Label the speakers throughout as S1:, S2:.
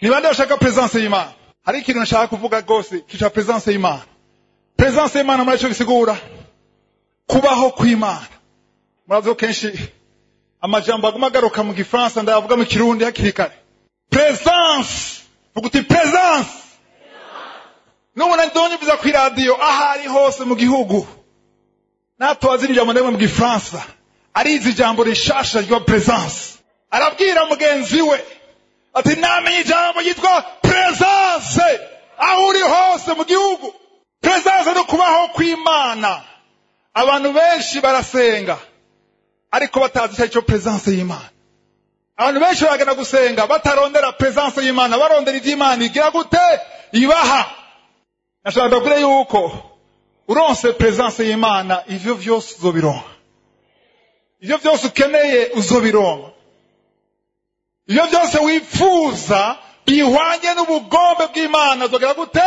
S1: ni bande bashaka presence y'Imana? Hari ikintu nshaka kuvuga gose kica presence y'Imana. Presence y'Imana muri cyo bisigura kubaho kw'Imana. Murazo kenshi amajambo agumagaruka mu Gifaransa ndavuga mu Kirundi hakiri kare. Presence, vuguti presence. Nubona ndonye biza ku radio ahari hose mu gihugu. Natwazi njambo ndemwe mu Gifaransa. Arizi jambo rishasha ryo presence. Arabwira mugenzi we ati namenye ijambo yitwa presence aho uri hose mu gihugu. Presence no kubaho kw'Imana. Abantu benshi barasenga ariko batazi icyo presence y'Imana. Abantu benshi bagana gusenga batarondera presence y'Imana, barondera ivy'Imana igira gute ibaha. Nashaka kure yuko uronse presence y'Imana ivyo vyose uzobironka. Ivyo vyose ukeneye uzobironka. Ivyo byose wifuza bihwanye n'ubugombe bw'Imana uzogira gute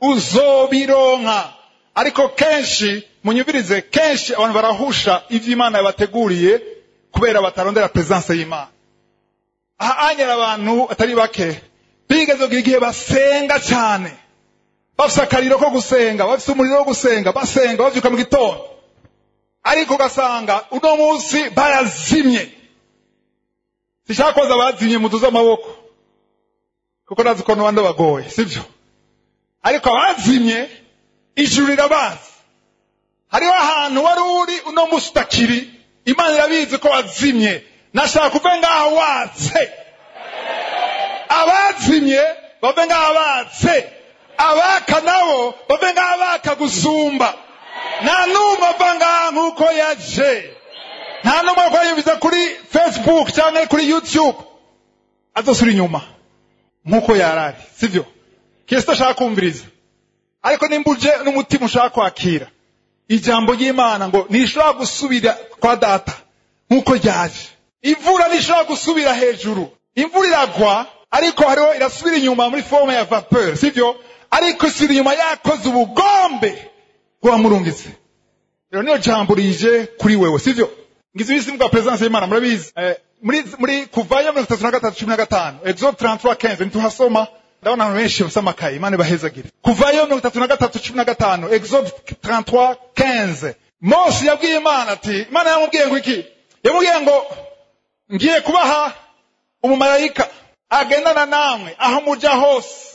S1: uzobironka. Ariko kenshi munyubirize, kenshi abantu barahusha ivy'Imana yabateguriye kubera batarondera presence y'Imana. Aha anyera abantu atari bake bigeze kugira igihe basenga cyane, bafise akariro ko gusenga, bafise umuriro wo gusenga, basenga bavyuka mu gitondo, ariko ugasanga uno munsi barazimye. Sishaka koza bazimye muduza amaboko kuko nazi ko n'abandi bagoye, sivyo? Ariko abazimye ijuru rirabazi. Hariho ahantu wari uri uno munsi utakiri, Imana irabizi ko wazimye. Nashaka kuve ngaho watse. Abazimye bave ngaho batse, abaka nabo bave ngaho baka gusumba. Nta numwe ava ngaho nk'uko yaje. Nta numwe kwayumviza kuri Facebook cyangwa kuri YouTube azosura inyuma nk'uko yarari, sivyo? Kristo ashaka kumviriza. Ariko nimbuje n'umutima ushaka kwakira ijambo ry'Imana ngo nishobora gusubira kwa data nk'uko ryaje. Imvura nishobora gusubira hejuru. Imvura iragwa ariko hariho irasubira inyuma muri forme ya vapeur, sivyo? Ariko isubira inyuma yakoze ubugombe bw'amurungitse. Rero niyo jambo rije kuri wewe, sivyo? Ngize ibisi bwa presence y'Imana murabizi. Muri kuvayo 33:15 Exode 33:15 nituhasoma. Ndabona abantu benshi basoma kayi, Imana bahezagire. Kuvayo 33:15 Exode 33:15 Mose yabwiye Imana ati, Imana yamubwiye ngo iki? Yamubwiye ngo ngiye kubaha umumarayika agendana namwe aho muja hose.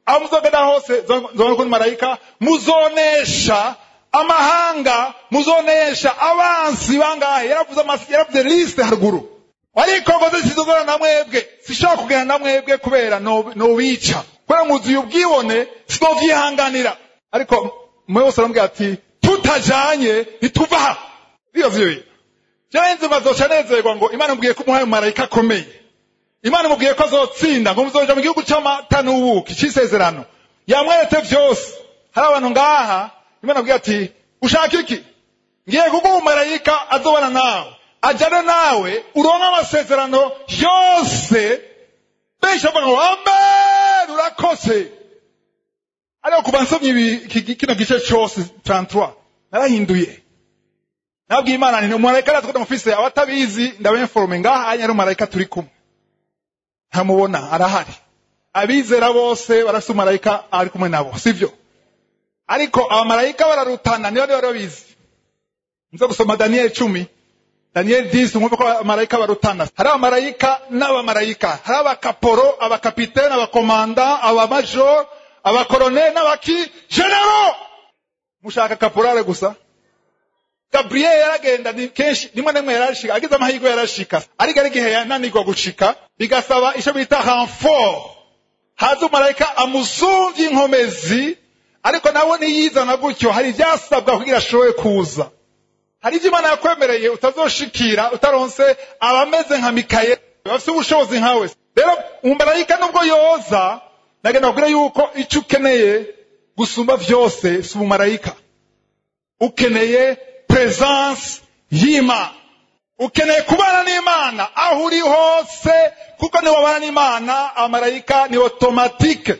S1: Aho muzogenda hose nzobona ko marayika muzonesha amahanga, muzonesha abansi bangahe. Yaravuze liste haruguru. Ariko ngo zizogana namwebwe, sishaka kugenda namwebwe kubera no bica. Kubera muzi ubwibone sinovyihanganira. Ariko Mose arambwira ati tutajanye ntituvaha. Biyovyo. Jenze bazochanezerwa ngo Imana mubwiye ko umuhaye marayika akomeye. Imana mubwiye ko azotsinda ngo muzoja mu gihugu cy'amata n'ubuki cy'isezerano. Yamweretse vyose. Hari abantu ngaha Imana mubwiye ati ushaka iki? Ngiye kuguha marayika azobana nawe. Ajana nawe uronka amasezerano yose. Besha ngo amen urakose. Ariko kubansomye kino gice cyose 33 narahinduye. Nabwiye Imana ni umumarayika aratwita mufise abatabizi ndabenforme ngaha anya ari umumarayika turi kumwe. Ntamubona arahari. Abizera bose barafite umumarayika ari kumwe nabo, sivyo? Ariko abamarayika bararutana niyo babizi. Nzo gusoma Daniel 10. Daniel 10 mwumva ko abamarayika barutana. Hari abamarayika n'abamarayika. Hari abakaporo, abakapitene, abakomanda, abamajor, abakolonel n'abaki general. Mushaka kaporale gusa. Gabriel yaragenda ni kenshi nimwe nemwe yarashika, agize amahirwe yarashika. Ariko ari gihe yananirwa gushika, bigasaba isho bita renfort. Haza umumarayika amusumvye inkomezi, ariko nawe niyizana gutyo hari byasabwa kugira ashoboye kuza. Hari ivyo Imana yakwemereye utazoshikira utaronse abameze nka Mikaeli bafite ubushobozi nkawe. Rero umumarayika nubwo yoza nagenda kugira yuko icyo ukeneye gusumba vyose si umumarayika. Ukeneye presence y'Imana. Ukeneye kubana n'Imana aho uri hose, kuko ni wabana n'Imana. Amarayika ni automatique.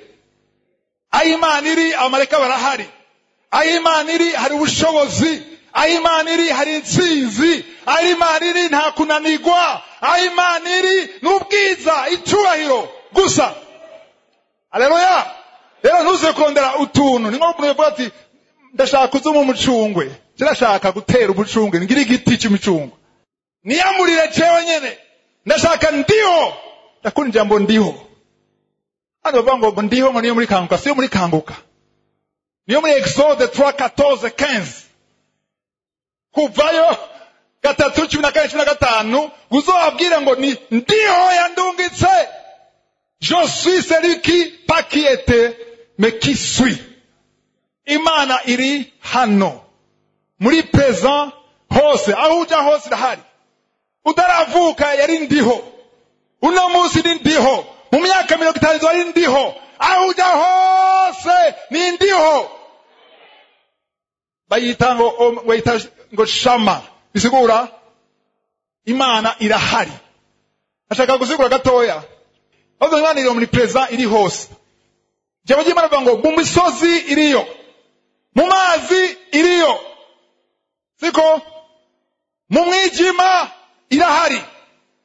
S1: Aho Imana iri amarayika barahari. Aho Imana iri hari ubushobozi. Aho Imana iri hari intsinzi. Aho Imana iri nta kunanirwa. Aho Imana iri n'ubwiza, icyubahiro gusa. Haleluya. Rero ntuze kurondera utuntu. Ni nko mvuga ati ndashaka kuzuma umucungwe. Ndashaka gutera umucungwe ngira igiti cy'umucungwe. Niyamurire cewe nyene. Ndashaka ndiho. Ndakunda ijambo ndiho. Hano bavuga ngo ndiho ngo niyo muri kanguka, siyo muri kanguka. Niyo muri Exode 3:14-15. Kuvayo 3:14-15 uzobabwire ngo ni ndiho yandungitse. Je suis celui qui pas qui était mais qui suis. Imana iri hano. Muri présent hose, aho uja hose irahari. Udaravuka yari ndiho. Uno munsi ni ndiho. Mu myaka 50 yari ndiho. Aho uja hose ni ndiho. Bayita ngo shama. Bisigura Imana irahari. Ashaka gusigura gatoya. Aho Imana iri muri present iri hose. Jabo Imana bavuga ngo mu misozi iriyo. Mu mazi iriyo. Siko mu mwijima irahari.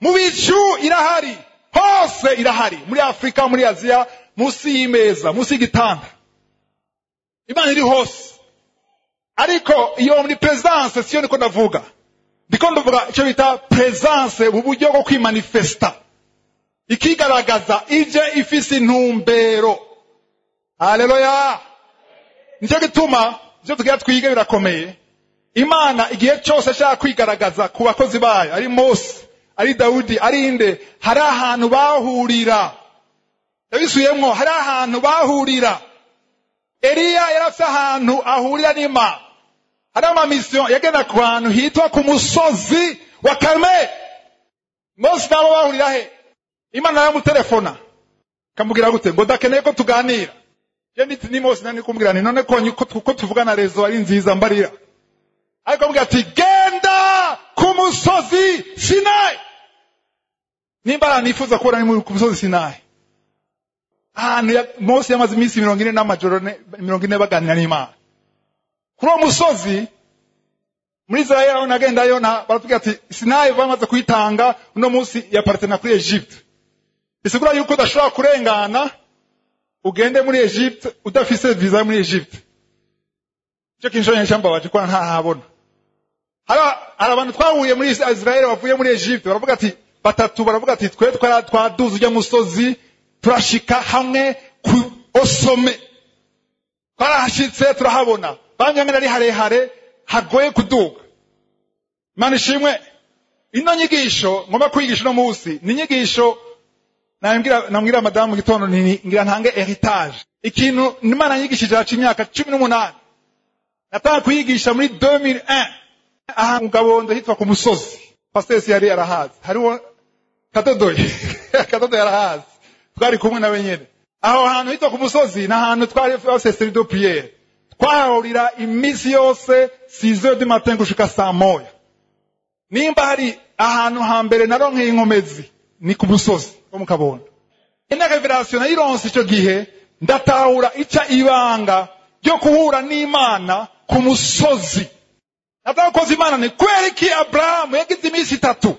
S1: Mu bicu irahari. Hose irahari. Muri Afrika, muri Aziya, musi y'imeza, musi y'igitanda. Imana iri hose. Ariko iyo muri presence siyo niko ndavuga. Ndiko ndavuga icyo bita presence mu buryo bwo kwimanifesta. Ikigaragaza ije ifise intumbero. Haleluya. Nicyo gituma ivyo tugira twige birakomeye. Imana igihe cyose ashaka kwigaragaza ku bakozi bayo, ari Mose, ari Dawudi, ari inde, hari ahantu bahurira. Yabisuyemwo hari ahantu bahurira. Eliya yarafise ahantu ahurira n'Imana. Hari amamisyon yagenda ku bantu hitwa ku musozi wa Karmeli. Mose nabo bahurira he? Imana yamutelefona. Kamubwira gute ngo dakeneye ko tuganira. Je nditi ni Mose nani kumbwira ni none ko tuvugana rezo ari nziza mbarira. Ariko mbwira ati genda ku musozi Sinai. Nimbara nifuza kubona ni ku musozi Sinai. Mose yamaze iminsi 40 n'amajoro 40 baganira n'Imana. Kuri uwo musozi muri Israel aho nagendayo baratubwira ati Sinai bamaze kuyitanga uno munsi yapartena kuri Egypte. Bisigura yuko udashobora kurengana ugende muri Egypte udafise visa muri Egypte. Cyo kinshonye cyambabaje kwa ntahabona. Hari abantu twahuye muri Israel bavuye muri Egypte baravuga ati batatu baravuga ati twe twaduze ujya musozi turashika hamwe ku osome. Twarahashitse turahabona. Bamwe ari harehare hagoye kuduga. Imana ishimwe. Ino nyigisho ngomba kwigisha no munsi ni nyigisho nambwira madamu gitondo ngira ntange heritage. Ikintu Imana yigishije haci imyaka 18. Nataka kuyigisha muri 2001. Aha Mugabondo hitwa ku musozi. Pastor yari arahazi. Hariho Kadodoye. Kadodoye arahazi. Twari kumwe nawe nyene. Aho hantu hitwa ku musozi na hantu twari faseseri do prière. Twahurira imisi yose 6h du matin gushika saa moya. Nimba hari ahantu hambere naronke inkomezi ni ku musozi wo mu Kabondo. Ina revelation ironse ico gihe ndatahura ica ibanga ryo kuhura n'Imana ku musozi. Natakoze Imana ni kwereki Abraham yagize imisi 3.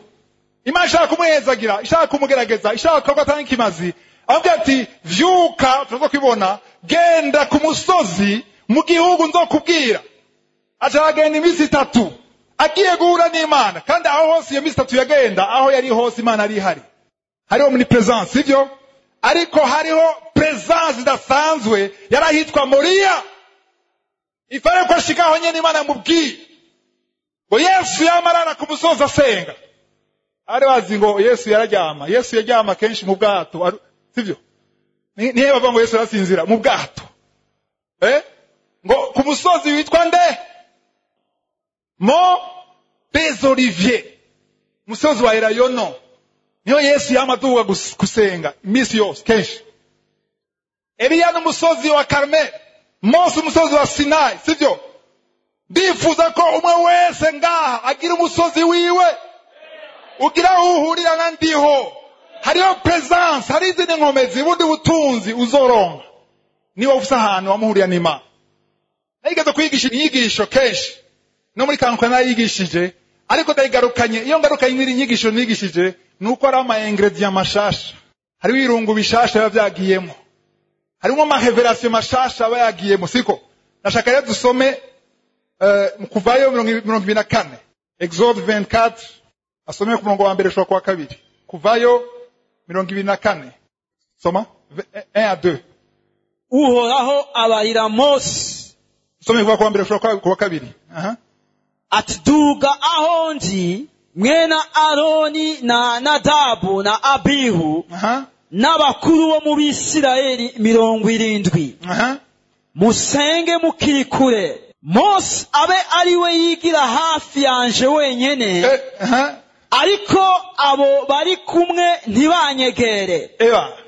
S1: Imana ishaka kumuhezagira, ishaka kumugerageza, ishaka ko atanga ikimazi. Avuga ati vyuka tuzo kwibona genda ku musozi mu gihugu nzokubwira. Acagenda imisi 3 agiye guhura n'Imana kandi aho hose iyo misi 3 yagenda aho yari hose Imana ari hari. Hariho muri presence sivyo? Ariko hariho presence idasanzwe yarahitwa Moria. Ifare ko shikaho nyene Imana mubwiye. Ngo Yesu yamarana ku musozi asenga. Ari bazi ngo Yesu yararyama. Yesu yaryama kenshi mu bwato sivyo? Nihe bava ngo Yesu arasinzira mu bwato. Ngo ku musozi witwa nde? Mont des Oliviers. Musozi wa Elayono. Niyo Yesu yamaduga gusenga imisi yose kenshi. Eliya n'umusozi wa Karmeli. Mose umusozi wa Sinai, sivyo? Ndifuza ko umwe wese ngaha agira umusozi wiwe. Ugira uhurira na ndiho. Hariho presence, hari izindi nkomezi, bundi butunzi uzoronka. Niba ufise ahantu wamuhurira n'Imana. Nayigeze kwigisha inyigisho kenshi. No muri kanka nayigishije, ariko ndayigarukanye. Iyo ngarukanye n'iri nyigisho nigishije, nuko ari ama ingredient mashasha. Hari wirungu bishasha yavyagiyemo. harimo amarevelation mashasha bayagiye musiko. Nashaka rero dusome kuvayo 24 Exode 24 asome ku murongo wa mbere shwa kwa kabiri. Kuvayo 24 soma 1 à 2.
S2: Uhoraho abarira Mose
S1: Some kwa mbere shwa kwa kabiri.
S2: ati duga aho ndi mwena Aroni na Nadabu na Abihu n'abakuru bo mu Bisirayeli 70 musenge mukiri kure. Mose abe ari we yigira hafi yanje wenyene ariko abo bari kumwe ntibanyegere.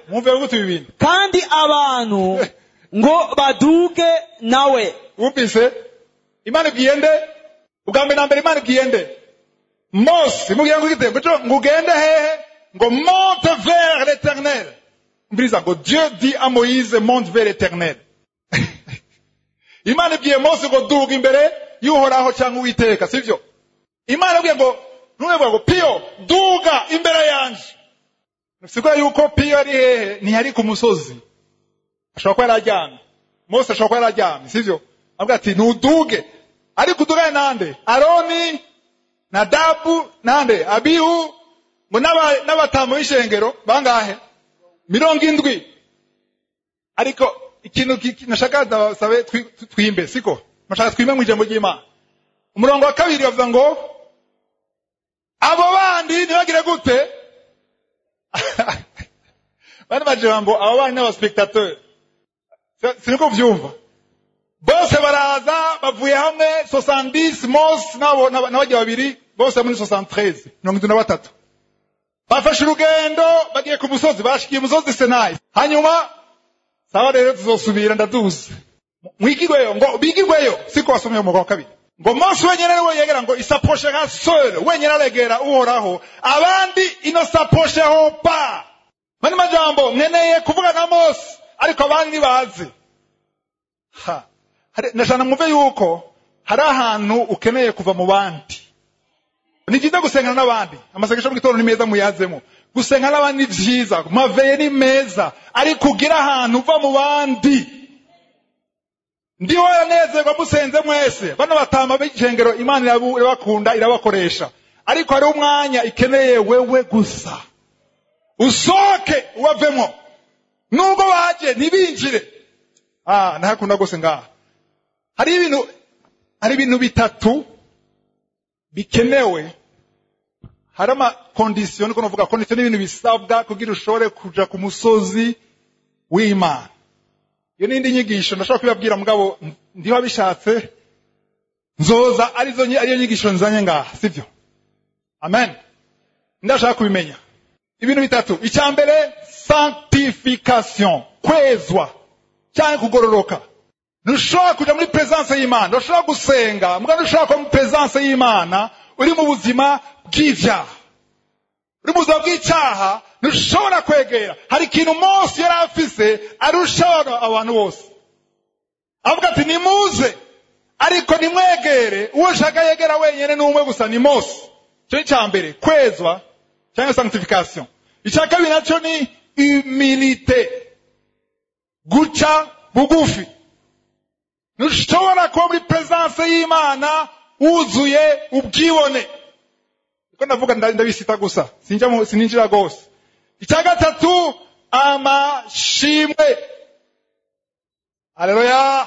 S1: Mwumve gute ibintu
S2: kandi abantu ngo baduge nawe.
S1: Ubise Imana igiyende ugambe na mbere Imana igiyende Mose mugiye ngite ngugende hehe ngo monte vers l'Éternel. Mbriza ngo Dieu dit à Moïse monte vers l'Éternel. Imana igiye Mose ngo duga imbere y'Uhoraho cyangwa Uwiteka sivyo. Imana igiye ngo ntuwe ngo Pio duga imbere yanje. Siko yuko Pio ari hehe ni hari ku musozi. Ashobora kuba yarajyana. Mose ashobora kuba yarajyana sivyo. Avuga ati nuduge. Ari kuduga nande? Aroni, Nadabu, nande? Abihu, ngo n'abatamu b'ishengero bangahe? 70. Ariko ikintu nashaka ndabasabe twimbe siko? Nashaka twimbe mu ijambo ry'Imana. Umurongo wa kabiri bavuga ngo abo bandi ntibagire gute? Bane baje ngo abo bandi n'abaspectateurs. Siniko vyumva. Bose baraza bavuye hamwe 70 Mose n'abajya babiri bose muri 73 73. Bafashe urugendo bagiye ku musozi bashikiye umusozi Sinai. Hanyuma sawa rero tuzosubira ndaduze. Mwigigweyo ngo bigigweyo siko wasomye mu kwa kabiri. Ngo Mose wenyene we yegera ngo isapochera seul wenyene alegera Uhoraho abandi ino sapocheho pa. Mani majambo nkeneye kuvuga na Mose ariko abandi bazi. Nashana mwumve yuko hari ahantu ukeneye kuva mu bandi. Ni byiza gusengana n'abandi. Amasengesho mu gitondo ni meza muyazemo. Gusengana n'abandi ni byiza, maveye ni meza, ariko kugira ahantu uva mu bandi. Ndiho yanezerwa musenze mwese. Bano batama b'ijengero Imana irabakunda irabakoresha. Ariko hari umwanya ikeneye wewe gusa. Usoke uwavemo. Nubwo baje ntibinjire. Ntakunda gose ngaha. Hari ibintu bitatu bikenewe. Hari ama condition niko navuga condition n'ibintu bisabwa kugira ushobore kuja ku musozi w'Imana. Iyo nindi nyigisho ndashaka kubabwira mugabo ndiho abishatse nzoza ariyo nyigisho nzanye ngaha sivyo. Amen. Ndashaka kubimenya ibintu bitatu. Icyambere sanctification, kwezwa cyangwa kugororoka. Ntushobora kuja muri presence y'Imana, ntushobora gusenga, muga ntushobora kuba muri presence y'Imana uri mu buzima bw'ivyaha. Uri mu buzima bw'icyaha ntushobora kwegera. Hari ikintu Mose yari afise arusha abantu bose. Avuga ati nimuze ariko nimwegere, uwo shaka yegera wenyene n'umwe gusa ni Mose. Cyo icyambere kwezwa cyangwa sanctification. Icya kabiri nacyo ni humilité, guca bugufi. Ntushobora kuba muri presence y'Imana wuzuye ubwibone. Iko ndavuga ndabisita gusa sininjira gose. Icya gatatu amashimwe. Haleluya.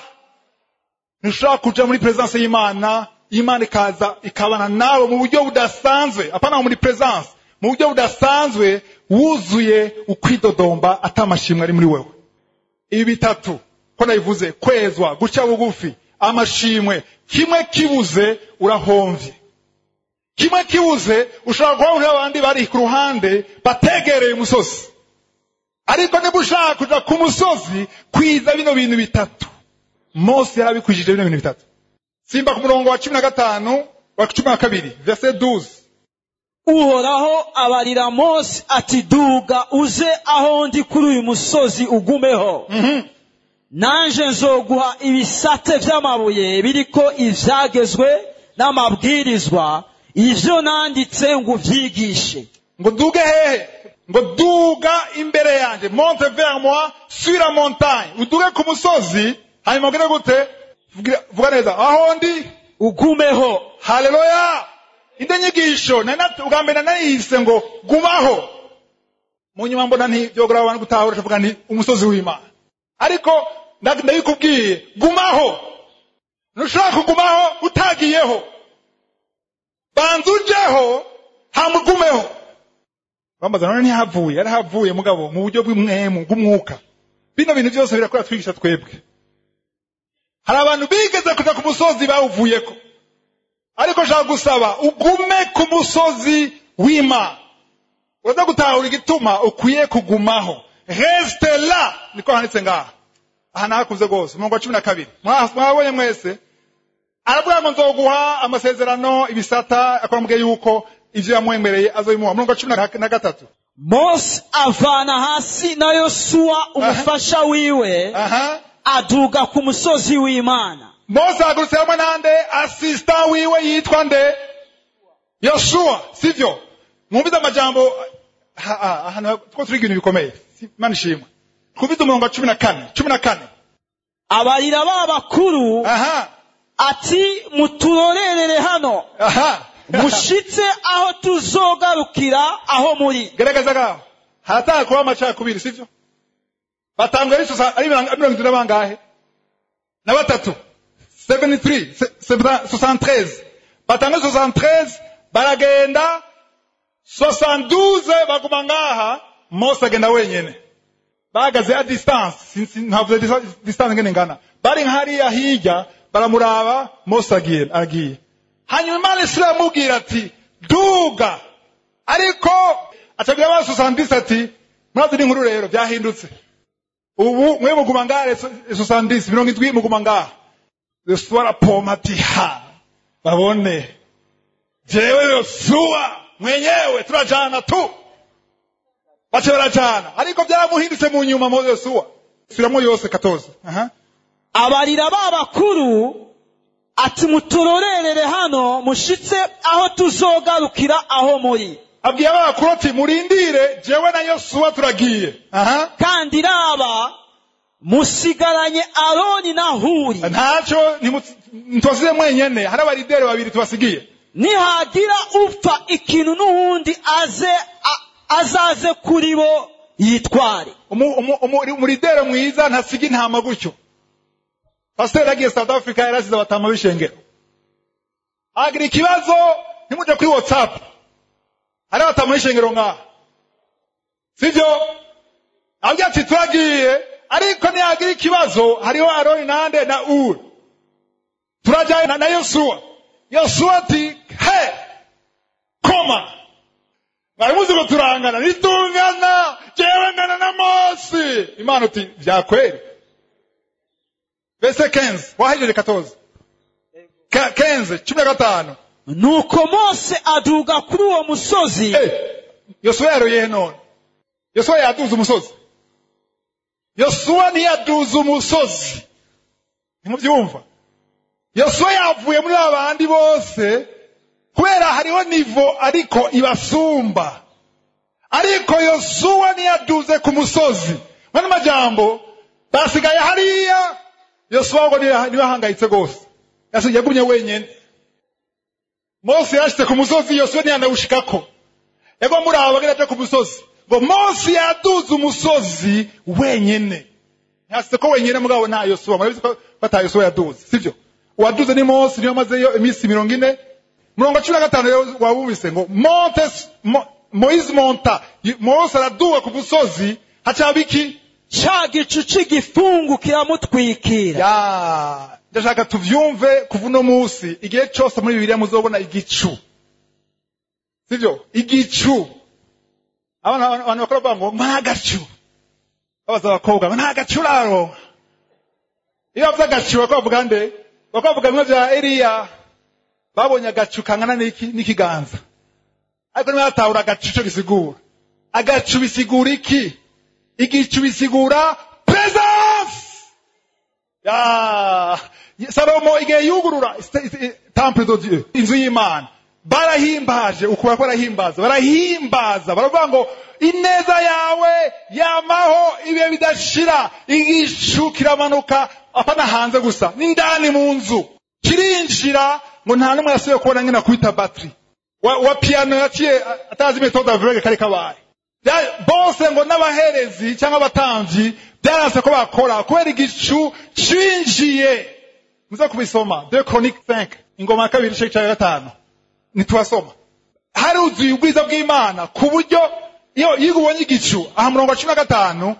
S1: Ntushobora kuja muri presence y'Imana, Imana ikaza ikabana nawe mu buryo budasanzwe, apana muri presence, mu buryo budasanzwe wuzuye ukwidodomba atamashimwe ari muri wewe. Ibi bitatu ko nabivuze, kwezwa, guca bugufi, amashimwe, kimwe kibuze urahomvye. Kimwe kibuze ushobora kuba abandi bari ku ruhande bategereye umusozi. Ariko niba ushaka kuja ku musozi kwiza bino bintu bitatu, Mose yarabikwijije bino bintu bitatu. Simba ku murongo wa 15 wa 12 verset 12.
S2: Uhoraho abarira Mose ati duga uze aho ndi kuri uyu musozi ugumeho. Nanje nzoguha ibisate vy'amabuye biriko ivyagezwe n'amabwirizwa ivyo nanditse ngo uvyigishe.
S1: Ngo duge hehe? ngo duga imbere yanjye, monte vers moi sur la montagne, uduge ku musozi, hanyuma ugire gute? Vuga neza, aho ndi
S2: ugumeho.
S1: haleluya. Inde nyigisho ubwa mbere nayise ngo gumaho, mu nyuma mbona ntibyogora abantu gutahura, tuvuga nti umusozi w'Imana. Ariko ndabikubwiye, gumaho. Ntushobora kugumaho utagiyeho. Banza ujeho hamugumeho. Bambaza none ntihavuye, yarahavuye mugabo mu buryo bw'umwemu bw'umwuka. Bino bintu byose birakora twigisha twebwe. Hari abantu bigeze kuja ku musozi bawuvuyeko, ariko nshaka gusaba ugume ku musozi w'Imana. Uraza gutahura igituma ukwiye kugumaho. Reste là, niko handitse ngaha. Aha nahakuze gose umurongo wa 12. Mwabonye mwese, aravuga ngo nzoguha amasezerano ibisata, akwambwiye yuko ivyo yamwemereye azobimuha. Umurongo wa 13.
S2: Mose avana hasi na Yosuwa umufasha wiwe, aduga ku musozi w'Imana.
S1: Mose agurutse hamwe nande assistant wiwe yitwa nde? Yoshua, sivyo? Mwumvize amajambo aha two turi ibintu bikomeye. Imana ishimwe. Twumvize umurongo wa 14.
S2: Abarira babakuru ati muturorerere hano. Mushitse aho tuzogarukira aho muri.
S1: Gerageza gaho. Hataka kuba amacakubiri, sivyo? Batangwa ari 70 bangahe? Na batatu. 73. Batanga 73, baragenda 72 baguma ngaha, Mose agenda wenyene. Bagaze a distance, ntabwo distance ngene ngana. Bari hariya hirya baramuraba, Mose agiye. Hanyuma Imana iramubwira ati duga. Ariko acabwira ba 70 ati mwazi n'inkuru rero byahindutse. Ubu mwe muguma ngaha 70 70 muguma ngaha. Yosuwa poma ati babone jewe Yosuwa mwenyewe turajana tu. Bache barajana, ariko byaramuhindutse mu nyuma mo Yosuwa. Suramo yose 14.
S2: Abarira babakuru ati muturorerere hano, mushitse aho tuzogarukira aho muri.
S1: Abwiye abakuru ati murindire jewe na Yosuwa turagiye.
S2: Kandi raba musigaranye Aroni na Huri.
S1: Ntaco ntwasize mwenyene, hari abarideri babiri tubasigiye.
S2: Nihagira upfa ikintu n'uwundi azaze kuri bo yitware.
S1: Umurideri mwiza ntasiga intama gutyo. Pastor agiye South Africa yarasize batama bishengero. Agira ikibazo ntimuje kuri WhatsApp. Ari batama bishengero ngaha. Sivyo? Abya ati turagiye, ariko niyagira ikibazo hariho Aroni nande na Uri. Turajyana na Yosuwa. Yosuwa ati koma. Barimuzi ngo turangana, nitungana, jewe ngana na Mose. Imana ati byakweri. Verset 15, wahejeje 14. 15.
S2: Nuko Mose aduga kuri uwo musozi.
S1: Yosuwa yaroye none. Yosuwa yaduza umusozi. Yosuwa ntiyaduza umusozi. Ntimubyumva? Yosuwa yavuye muri abandi bose kubera hariho nivo ariko ibasumba. Ariko Yosuwa ntiyaduze ku musozi. Mwana majambo basigaye hariya. Yosuwa ngo nibahangayitse gose. Yagumye wenyene. Mose yashitse ku musozi, Yosuwa ntiyanawushikako. Yego muraba geraje ku musozi. Ngo Mose yaduze umusozi wenyene. Yashitse ko wenyene mugabo nta Yosuwa. Murabizi ko bata Yosuwa yaduze, sivyo? Uwaduze ni Mose, niyo mazeyo imisi 40. Murongo 15 wabubise ngo Moise monta. Mose araduga ku musozi, hacabiki
S2: ca gicu c'igifungu kiramutwikira.
S1: Ndashaka tuvyumve kuva no musi, igihe cyose muri Bibiliya muzobona igicu. Sivyo? Igicu. Abantu bakora bango ntagacu. Abaza bakobwa ntagacu raro. Iyo byagacu bakavuga nde? Bakavuga bimwe bya Eliya. Babonye agacu kangana n'ikiganza. Ariko nibatahura agacu cyo gisigura. Agacu bisigura iki? Igicu bisigura presence. Salomo igihe yugurura temple de Dieu, inzu y'Imana, barahimbaje ukuboko barahimbaza baravuga ngo ineza yawe yamaho ibihe bidashira, igicu kiramanuka apana hanze gusa n'indani mu nzu kirinjira ngo nta numwe yasubiye kubona ngena kwita battery wa piano yaciye atazi methode aveugle kari kabaye bose ngo n'abaherezi cyangwa abatamvyi byaranse ko bakora kubera igicu cinjiye. Muze kubisoma 2 Chroniques 5 ingoma ya 2 igice cya 5 nitwasoma. Haruzuye ubwiza bw'Imana ku buryo iyo yigubonye igicu aha murongo wa 15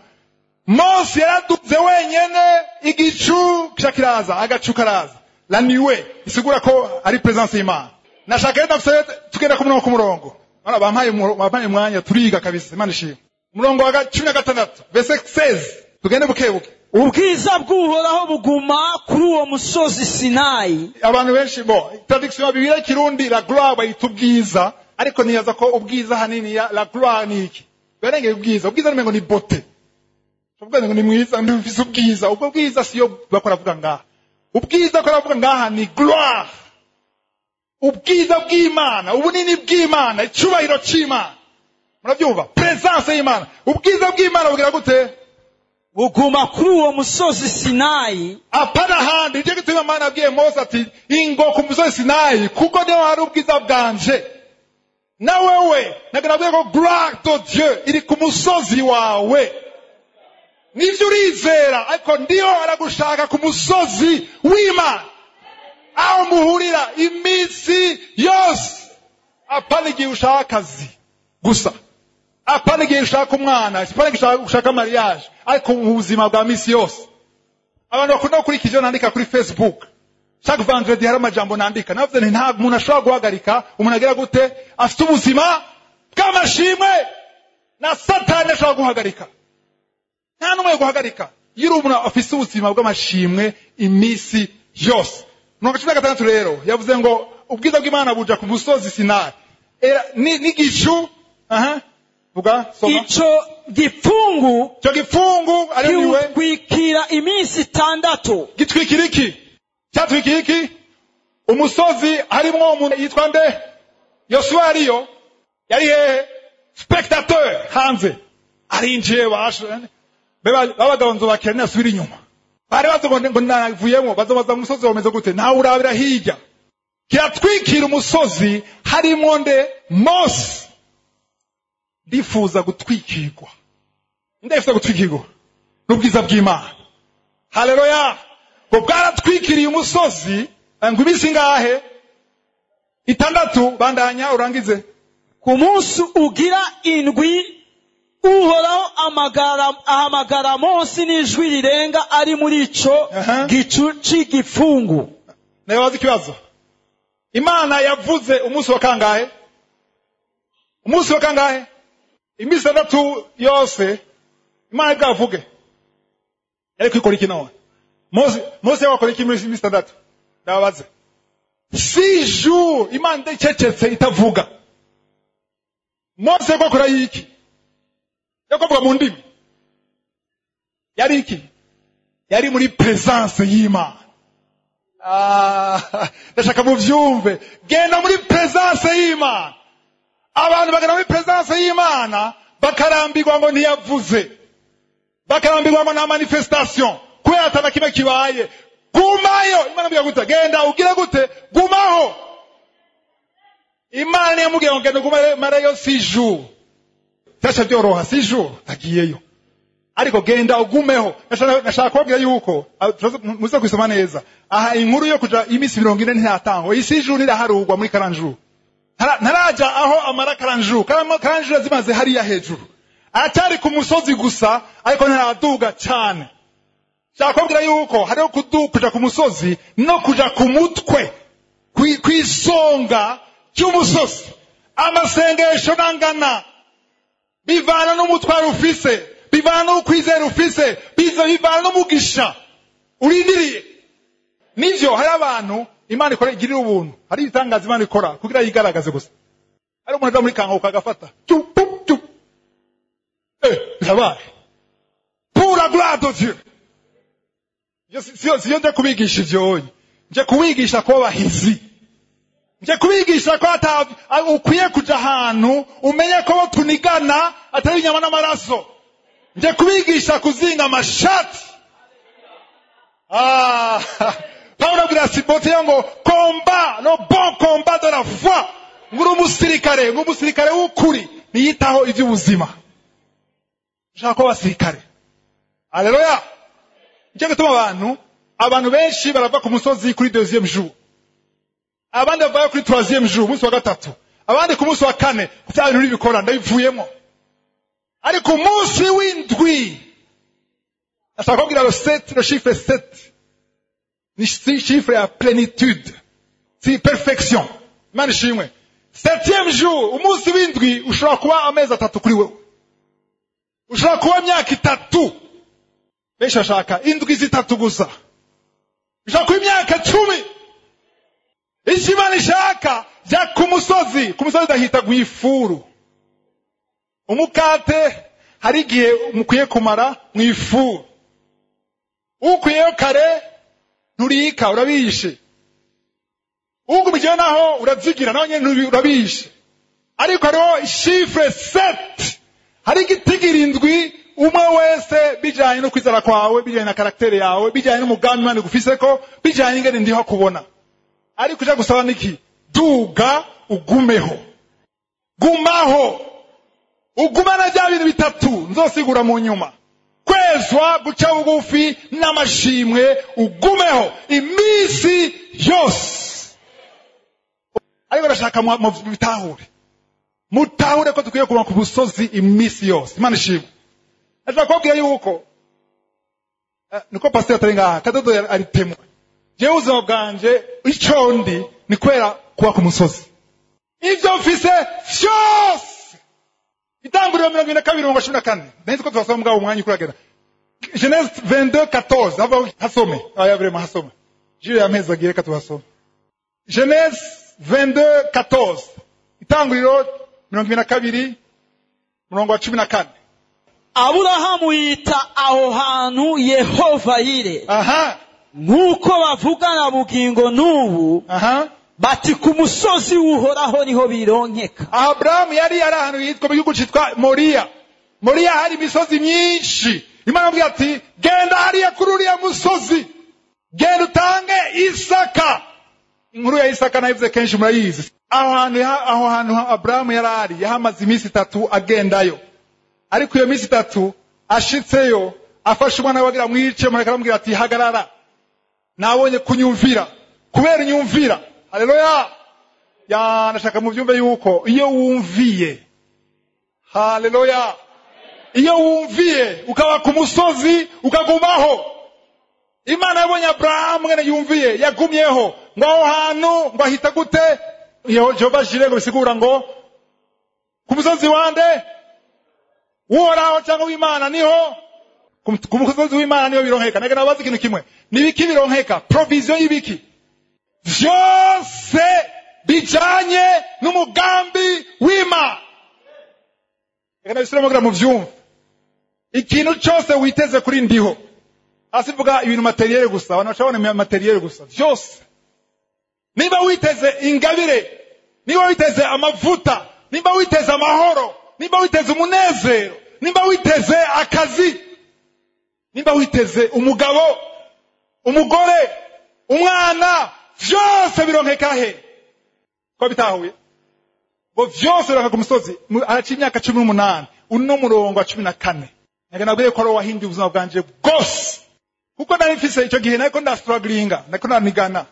S1: Mose yaraduze wenyene igicu kiraza agacu karaza la nuée isigura ko ari presence y'Imana. Nashaka rero tugenda ku murongo bana bampaye mwanya turiga kabisa Imana ishimwe. Murongo wa 16 verset 16 tugende bukebuke.
S2: Ubwiza bw'Uhoraho buguma kuri uwo musozi Sinayi.
S1: Abantu benshi traduction ya Bibiliya Kirundi la gloire bayita ubwiza, ariko niyaza ko ubwiza hanini ya la gloire ni iki? Berenge ubwiza nimengo ni beauté. Ubwo ngo ni mwiza ndumvise ubwiza. Ubwo bwiza siyo bakora vuga ngaha. Ubwiza ko ravuga ngaha ni gloire. Ubwiza bw'Imana, ubunini bw'Imana, icubahiro c'Imana. Murabyumva? Presence y'Imana. Ubwiza bw'Imana bugira gute?
S2: Buguma kuri uwo musozi Sinayi.
S1: Apana handi je gituma Imana abwiye Mose ati ingo ku musozi Sinayi kuko niho hari ubwiza bwanje. Na wewe nagarabwiye ko gloire de Dieu iri ku musozi wawe. Nivyo urizera ariko ndiho aragushaka ku musozi w'Imana. Aho muhurira iminsi yose. Apana igihe ushaka akazi gusa. Apana igihe ushaka umwana, apana igihe ushaka mariage, ariko mu buzima bwa misi yose. Abantu bakunda gukurikira ivyo nandika kuri Facebook. Chaque vendredi hari amajambo nandika. Navuze nti nta muntu ashobora guhagarika, umuntu agira gute afite ubuzima bw'amashimwe na Satani ashobora guhagarika. Nta numwe guhagarika. Yiri umuntu afite ubuzima bw'amashimwe imisi yose. Murongo 16 rero yavuze ngo ubwiza bw'Imana buja ku musozi Sinayi. N'igicu vuga soma.
S2: Ico gifungu
S1: ari niwe
S2: kwikira iminsi 6.
S1: Gitwikira iki? Cyatwikira iki? Umusozi harimo umuntu yitwa nde? Yosuwa ariyo yari hehe? Spectateur hanze. Arinjiye bashe. Babagabonzo bakene asubira inyuma. Bari bazogonde ngo navuyemo bazobaza umusozi womeze gute? Nawe urabira hirya. Kiratwikira umusozi harimo nde? Mose. Ndifuza gutwikirwa. Ndifuza gutwikirwa n'ubwiza bw'Imana. Haleluya. Ngo bwaratwikiriye umusozi ngo ibisi ngahe 6 bandanya urangize.
S2: Ku munsi ugira 7 Uhoraho ahamagara Mose n'ijwi rirenga ari muri ico gicu c'igifungu.
S1: Nabaza ikibazo. Imana yavuze umunsi wa kangahe? Umunsi wa kangahe? Imisi 6 yose Imana igavuge. Ariko ikora iki nawe? Mose yakora iki muri imisi 6? Ndabaza. 6 jours Imana ndececetse itavuga. Mose yakora iki? Yakovuga mu ndimi. Yari iki? Yari muri presence y'Imana. Ndashaka muvyumve. Genda muri presence y'Imana. Abantu bagana muri presence y'Imana bakarambirwa ngo ntiyavuze. Bakarambirwa ngo nta manifestation. Kubera atana kimwe kibaye. Gumayo. Imana mbiga gute? Genda ugira gute? Gumaho. Imana yamubwiye ngo genda gumarayo 6 jours. Tasha byoroha 6 jours agiyeyo. Ariko genda ugumeho. Nashaka kubabwira yuko muze kwisoma neza. Aha inkuru yo kuja imisi 40 ntiyatango. 6 jours iraharugwa muri 40 jours. Ntaraja aho amara 40 jours. 40 jours zimaze hariya hejuru. Atari ku musozi gusa ariko ntaraduga cyane. Nashaka kubabwira yuko hariho kuja ku musozi no kuja ku mutwe kwisonga cy'umusozi. Amasengesho nangana bivana n'umutwaro ufise, bivana n'ukwizera ufise, bivana n'umugisha urindiriye. Nivyo hari abantu Imana ikora igirira ubuntu, hari ibitangaza Imana ikora kugira yigaragaze gusa. Hari umuntu muri kanguka agafata yabaye pour la gloire de Dieu. Siyo nje kubigisha ivyo, nje kubigisha ko bahizi. nje kubigisha ko ukwiye kuja ahantu umenye ko tunigana atari inyama n'amaraso. Nje kubigisha kuzinga amashati. Paulo abwira Timoteyo ngo combat, le bon combat de la foi. Nguru umusirikare w'ukuri niyitaho iby'ubuzima. Ushaka ko basirikare. Haleluya. Nje gutuma abantu benshi barava ku musozi kuri deuxième jour. Abandi bava kuri troisième jour, umunsi wa gatatu. Abandi ku munsi wa kane, bya bintu bikora ndabivuyemo. Ariko umunsi w'indwi, ashaka kubwira le chiffre 7. Ni chiffre ya plénitude. Si perfection. Imana ishimwe. 7e jour, umunsi w'indwi ushobora kuba amezi 3 kuri wewe. Ushobora kuba imyaka 3. Besha shaka indwi 3 gusa. Ushobora kuba imyaka 10. Ishimana ishaka ja ku musozi dahita gwifuru. Umukate hari igihe mukwiye kumara mwifuru. Ukwiye kare nturika urabishe. Ugumijeho naho uravyigira naho nyene urabishe. Ariko hariho chiffre 7. Hari igitigira indwi umwe wese bijanye no kwizera kwawe, bijanye na karaktere yawe, bijanye n'umugambi Imana igufiseko, bijanye ingene ndiho kubona. Ariko uja gusaba niki? Duga ugumeho. Gumaho. Ugumana bya bintu bitatu nzosigura mu nyuma. Kwezwa, guca bugufi n'amashimwe, ugumeho imisi yose. Ariko ndashaka mu bitahure. Mutahure ko tukwiye kuba ku busozi imisi yose. Imana ishimwe. Ashaka kubwira yuko niko pastor atarenga kadodo aritemwe. Je ubuzima bwanje icyo ndi ni kwera kuba ku musozi. Ivyo mfise vyose. Itanguriro 22:14. Nzi ko twasoma mugabo umwanya ukuragera. Genèse 22:14. Ava hasome. Aya vraiment hasome. Jire yameza agiye katubasoma. Genèse 22:14. Itanguriro 22:14.
S2: Aburahamu yita aho hantu Yehova Yire.
S1: Aha.
S2: Nuko bavugana bugingo n'ubu.
S1: Aha.
S2: Bati ku musozi uhoraho niho bironkeka.
S1: Abraham yari ahantu yitwa mu gihugu cyitwa Moriya. Moriya hari imisozi myinshi. Imana amubwira ati genda hariya kuri uriya musozi. Genda utange Isaka. Inkuru ya Isaka nayivuze kenshi murayizi. Aho hantu Abraham yari yahamaze iminsi 3 agendayo. Ariko iyo minsi 3 ashitseyo afashe umwana wagira mwice mureka aramubwira ati hagarara. Nabonye kunyumvira. Kubera inyumvira. Haleluya. Ya nashaka mu byumve yuko iyo wumviye. Haleluya. Iyo wumviye ukaba ku musozi ukagumaho. Imana yabonye Abraham ngene yumviye yagumyeho. Ngo aho hantu ngo ahita gute? Jehova Jire ngo bisigura ngo ku musozi wande uhoraho cyangwa w'Imana niho ku musozi w'Imana niho bironkeka. Nagana nabaza ikintu kimwe. Nibiki bironkeka? Provision y'ibiki? Vyose bijanye n'umugambi w'Imana. Reka bisubiremo kugira mu vyumve. Ikintu cyose witeze kuri ndiho. Asivuga ibintu materiel gusa, abantu bacabona materiel gusa. Vyose. Niba witeze ingabire, niba witeze amavuta, niba witeze amahoro, niba witeze umunezero, niba witeze akazi, niba witeze umugabo, umugore, umwana, vyose bironkeka he? Ko bitahuye? Bo vyose bironkeka ku musozi. Araci imyaka 18, uno murongo wa 14. Nage nabwiye ko ari wahinduye ubuzima bwanje bwose. Kuko nari mfise icyo gihe nako ndastrugglinga, nako nanigana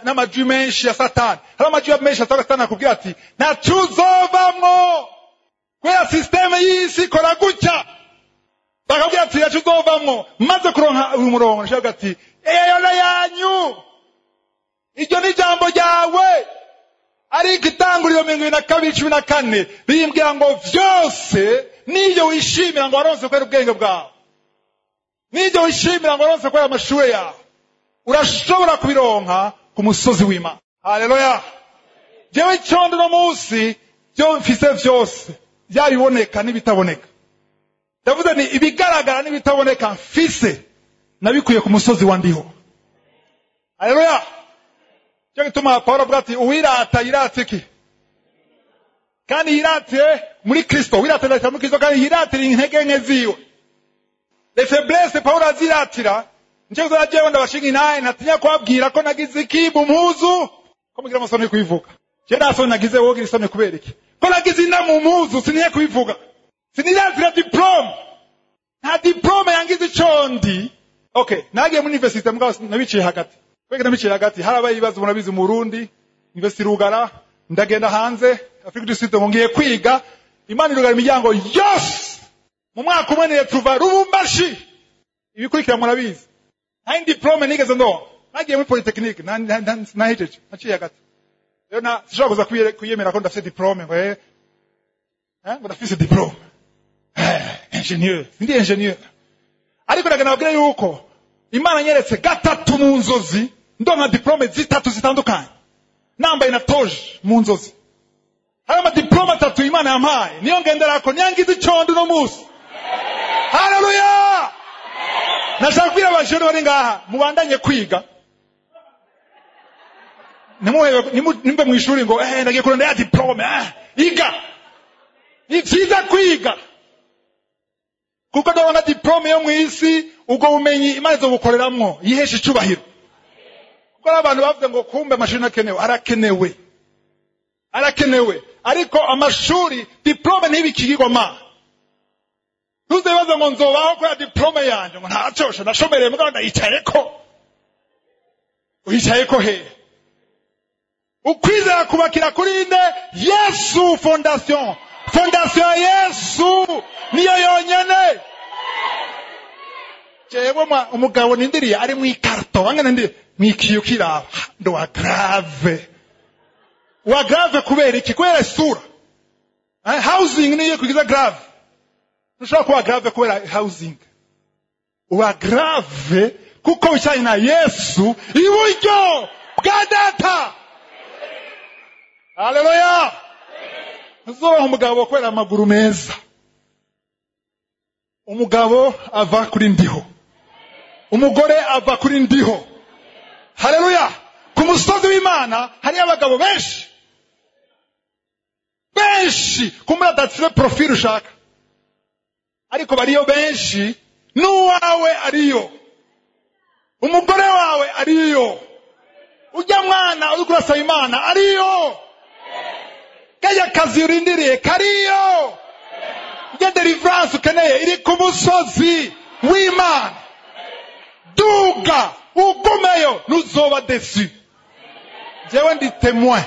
S1: n'amajwi menshi ya Satani. Hari amajwi menshi ya Satani akubwira ati ntacuzovamwo. Kwa system y'isi kora gutya. Bakabwira ati ntacuzovamwo. Maze kuronka uyu murongo nshaka ati eyayona yanyu. Iryo ni jambo ryawe. Ari igitanguriro 22:14 bimbwira ngo vyose niyo wishimira ngo waronse kwera ubwenge bwawe. Niyo wishimira ngo waronse kwera amashure yawe. Urashobora kubironka ku musozi w'Imana. Haleluya. Jewe cyondo no munsi byo mfise vyose byabiboneka nibitaboneka. Ndavuze ni ibigaragara nibitaboneka mfise nabikuye ku musozi wa ndiho. Haleluya. cyo gituma Paulo avuga ati uwirata yirate iki kandi yirate muri Kristo wirate muri Kristo kandi yiratira intege nke ziwe les faiblesses Paulo aziratira nje kuzaje wenda bashinga inaye natinya kwabwira ko nagize ikibu mpuzu ko mugira amasoni kubivuga je naso nagize wogira isoni kubera iki ko nagize inda mu mpuzu siniye kubivuga siniratira diplome nta diplome yangize icondi okay nagiye muri university mugabo nabiciye hagati kwega nabiciye hagati harabaye ibibazo munabizi mu Burundi university rugara ndagenda hanze Afrika du Sud ngiye kwiga Imana irugara imiryango yose mu mwaka umwe niye tuva Rubumbashi ibikurikira murabizi nta diplome nigeze ndo nagiye muri polytechnique nahejeje naciye hagati rero na sishobora kuza kuyemera ko ndafite diplome ngo ngo ndafite diplome ingenieur ndi ingenieur ariko ndaganabwira yuko Imana nyeretse gatatu mu nzozi ndonka diplome zitatu zitandukanye nambaye na toje mu nzozi hari diplome atatu Imana yampaye niyo ngenderako nyangize icondo no musi haleluya nashaka kwira abajene bari ngaha mubandanye kwiga nimbe mu ishuri ngo ndagiye kurondera ya diplome iga ni vyiza kwiga kuko ndabona diplome yo mwisi ubwo bumenyi Imana izobukoreramwo yihesha icubahiro kuko abantu bavuze ngo kumbe amashuri arakenewe ariko amashuri diplome ntibikigirwa ma tuzebaza ngo nzobaho kwa diplome yanje ngo ntacosha nashomereye mugabo ndayicayeko uyicayeko he ukwizera kubakira kuri nde Yesu fondation Yesu niyo yonyene jewe umugabo nindiriye ari mu ikarto angana ndi mwikiyukira ndo wa grave kubera iki kubera isura housing niyo kugiza grave nushobora kuba grave kubera housing uba grave kuko wicaye na Yesu iburyo bwa data haleluya nzobaho umugabo kubera amaguru meza umugabo ava kuri ndiho umugore ava kuri ndiho haleluya ku musozi w'Imana hari abagabo benshi kumura datsire profile ushaka ariko bariyo benshi n'uwawe ariyo umugore wawe ariyo ujya mwana uri kurasaba Imana ariyo kaya kazi urindiriye kariyo ujya deliverance ukeneye iri ku musozi w'Imana duga ugumeyo nuzoba desu jewe ndi témoin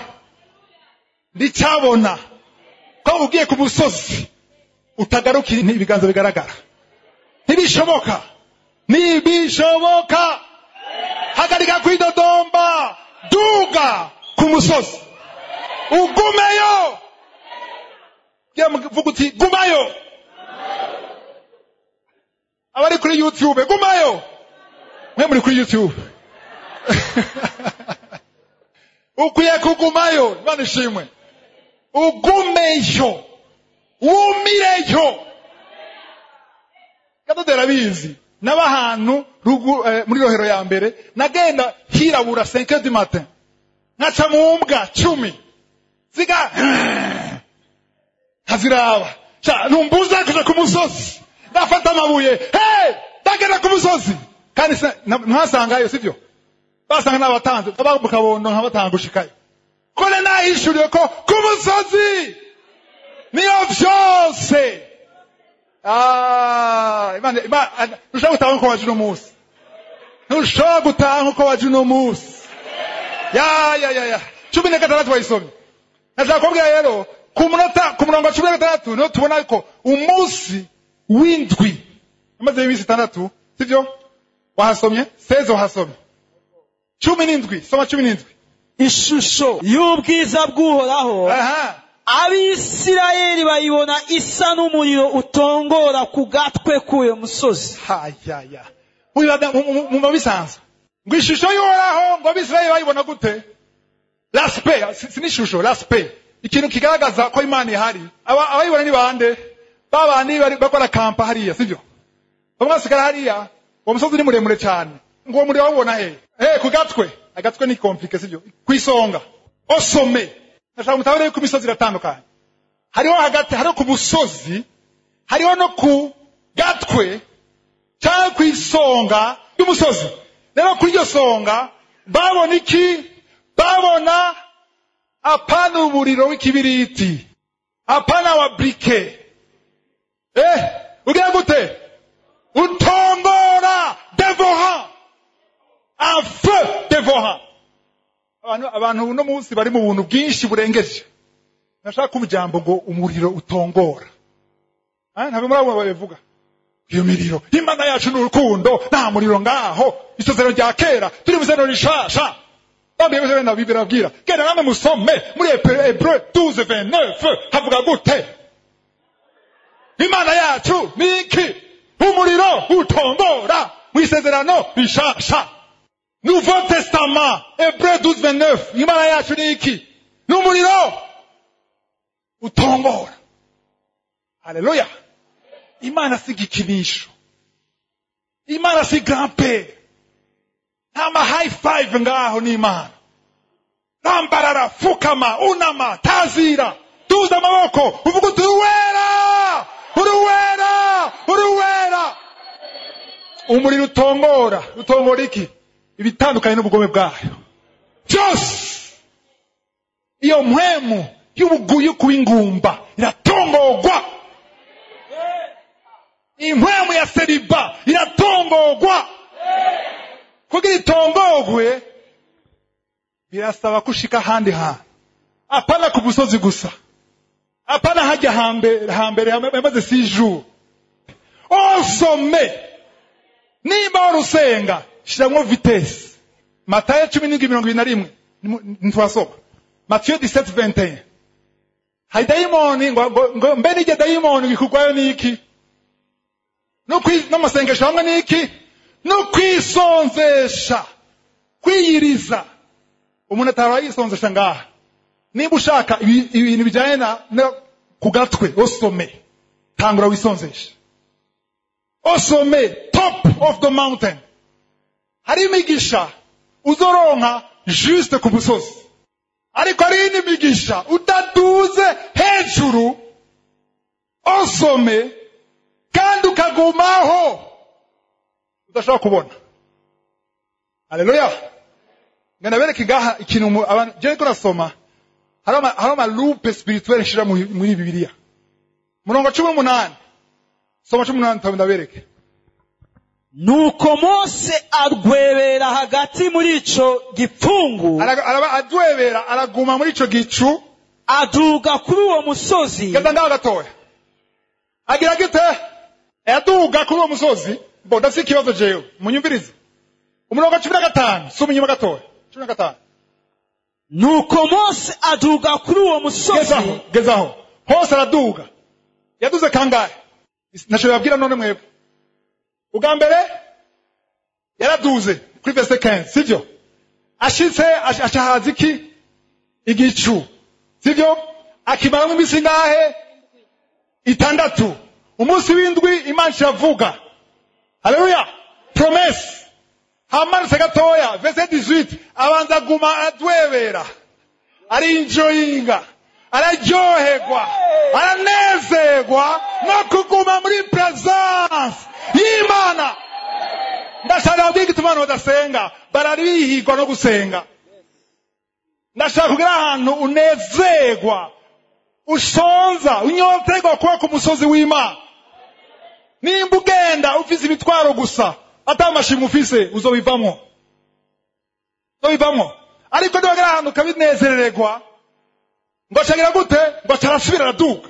S1: ndicabona ko ugiye ku musozi utagaruka ibiganza bigaragara ntibishoboka hagarika kwidodomba duga ku musozi ugumeyo vuga uti gumayo abari kuri YouTube gumayo mwe muri kuri YouTube ukwiye kugumayo Imana ishimwe ugumeyo wumireyo kadodera bizi n'abahantu muri rohero ya mbere nagenda hirabura 5 du matin nkaca mu mbwa 10 ziga haziraba numbuza kuja ku musozi ndafata amabuye ndagenda ku musozi kandi ntasangayo sivyo basanga n'abatanze abamukabondo nkabatangushikayo kone nahishuriye ko ku musozi niyo vyose Imana ntushobora gutaha nkuko waje uno munsi ntushobora gutaha nkuko waje uno munsi 16 bayisomye nashaka kubwira rero ku murongo 16 niho tubona ko umunsi w'indwi amaze iminsi 6 sivyo wahasomye 16 wahasomye 17 soma 17
S2: ishusho y'ubwiza bw'Uhoraho Abisirayeli bayibona isa n'umuriro utongora ku gatwe k'uyo musozi.
S1: Mumva bisanzwe ngo ishusho y'Uhoraho ngo Abisirayeli bayibona gute? L'aspect, si ishusho, l'aspect. Ikintu kigaragaza ko Imana ihari. Abayibona ni bande? Babandi bari bakora kampa hariya, sivyo? Bamwe basigara hariya, uwo musozi ni muremure cyane. Ngo muri wabona he? Ku gatwe. agatswe ni komplike sivyo kwisonga osome nashaka mutabare ku misozi iratandukanye hariho hagati hariho ku musozi hariho no ku gatwe cyangwa kwisonga y'umusozi rero kuri iyo songa babona iki babona apana umuriro w'ikibiriti apana wa brike ugira gute utongora devora un feu devora abantu no munsi bari mu buntu bwinshi burengeje nashaka kumujambo ngo umuriro utongora ntabwo murabo babivuga iyo miriro imana yacu n'urukundo nta muriro ngaho isezerano rya kera turi mu isezerano rishasha bamwe bose na Biblia abwira genda namwe musome muri Hébreux 12:29 havuga gute imana yacu niki umuriro utongora mu isezerano rishasha Nouveau Testament Hébreux 12:29 imana yacu niki n'umuriro utongora haleluya imana si igikinisho imana si grand-père nta high five ngaho ni imana rambarara fukama unama tazira tuza amaboko uvuga uti uruwera uruwera uruwera umuriro utongora iki ibitandukanye n'ubugome bwayo byose iyo mpwemu y'ubuguyu kubingumba iratongorwa impwemu ya seriba iratongorwa kugira itongorwe birasaba kushika handi hantu apana ku busozi gusa apana hajya hambere yamaze 6 jours osome nimba warusenga shiramwo vitesse Matayo 10:21 ntwasoma Matthieu 17:21 hay daimoni ngo mbe nije daimoni gikugwayo niki no masengesho hamwe niki no kwisonzesha kwiyiriza umuntu atara yisonzesha ngaha niba ushaka ibintu bijyanye na kugatwe osome tangura wisonzesha osome top of the mountain hari imigisha uzoronka juste ku musozi ariko hari n'imigisha utaduze hejuru osome kandi ukagumaho udashobora kubona haleluya ngana bereke ngaha ikintu abantu je ko nasoma hari ama loupe spirituelle shira muri Bibiliya murongo 18 soma 18 tabendabereke
S2: nuko Mose arwebera hagati muri ico gipfungu
S1: adwebera araguma muri ico gicu
S2: aduga kuri uwo musozi
S1: genda ngaho gatoya agira gite aduga kuri uwo musozi bo ndafite ikibazo jewe munyumvirize umurongo 15 soma inyuma gatoya 15
S2: nuko Mose aduga kuri uwo musozi
S1: gezaho hose araduga yaduze kangahe nashobora babwira none mwebwe ugambere yaraduze kuri verse 15 sivyo ashitse achahaza iki igicu sivyo akimara mu misi ngahe 6 umunsi w'indwi Imana iravuga haleluya promesse hamanitse gatoya verse 18 abanza guma adwebera ari enjoyinga araryoherwa aranezerwa no kuguma muri presence y'Imana ndashaka kugira itumano badasenga bararihirwa no gusenga ndashaka kugira ahantu unezerwa usonza unyoterwa kuba ku musozi w'Imana nimba ugenda ufise ibitwaro gusa atamashimwe ufise uzobivamo ariko ndagira ahantu kabinezererwa ngo shagira gute ngo carasubira araduka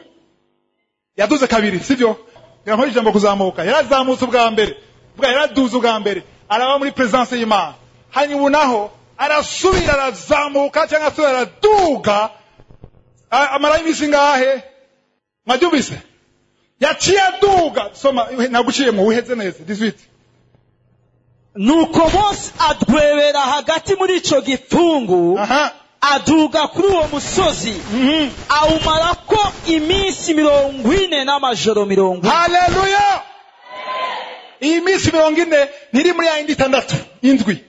S1: yaduze kabiri sivyo ngira ijambo kuzamuka yarazamutse ubwa mbere yaraduze ubwa mbere araba muri presence y'Imana hanyuma naho arasubira arazamuka cyangwa asubira araduga amara imisi ngahe mwabyumvise yaciye aduga soma naguciye mu uheze neza 18
S2: nuko Mose adwebera hagati muri ico gipfungu aduga kuri uwo musozi awumarako iminsi 40 n'amajoro 40
S1: haleluya iyi minsi 40 ntiri muri ya indi 6 indwi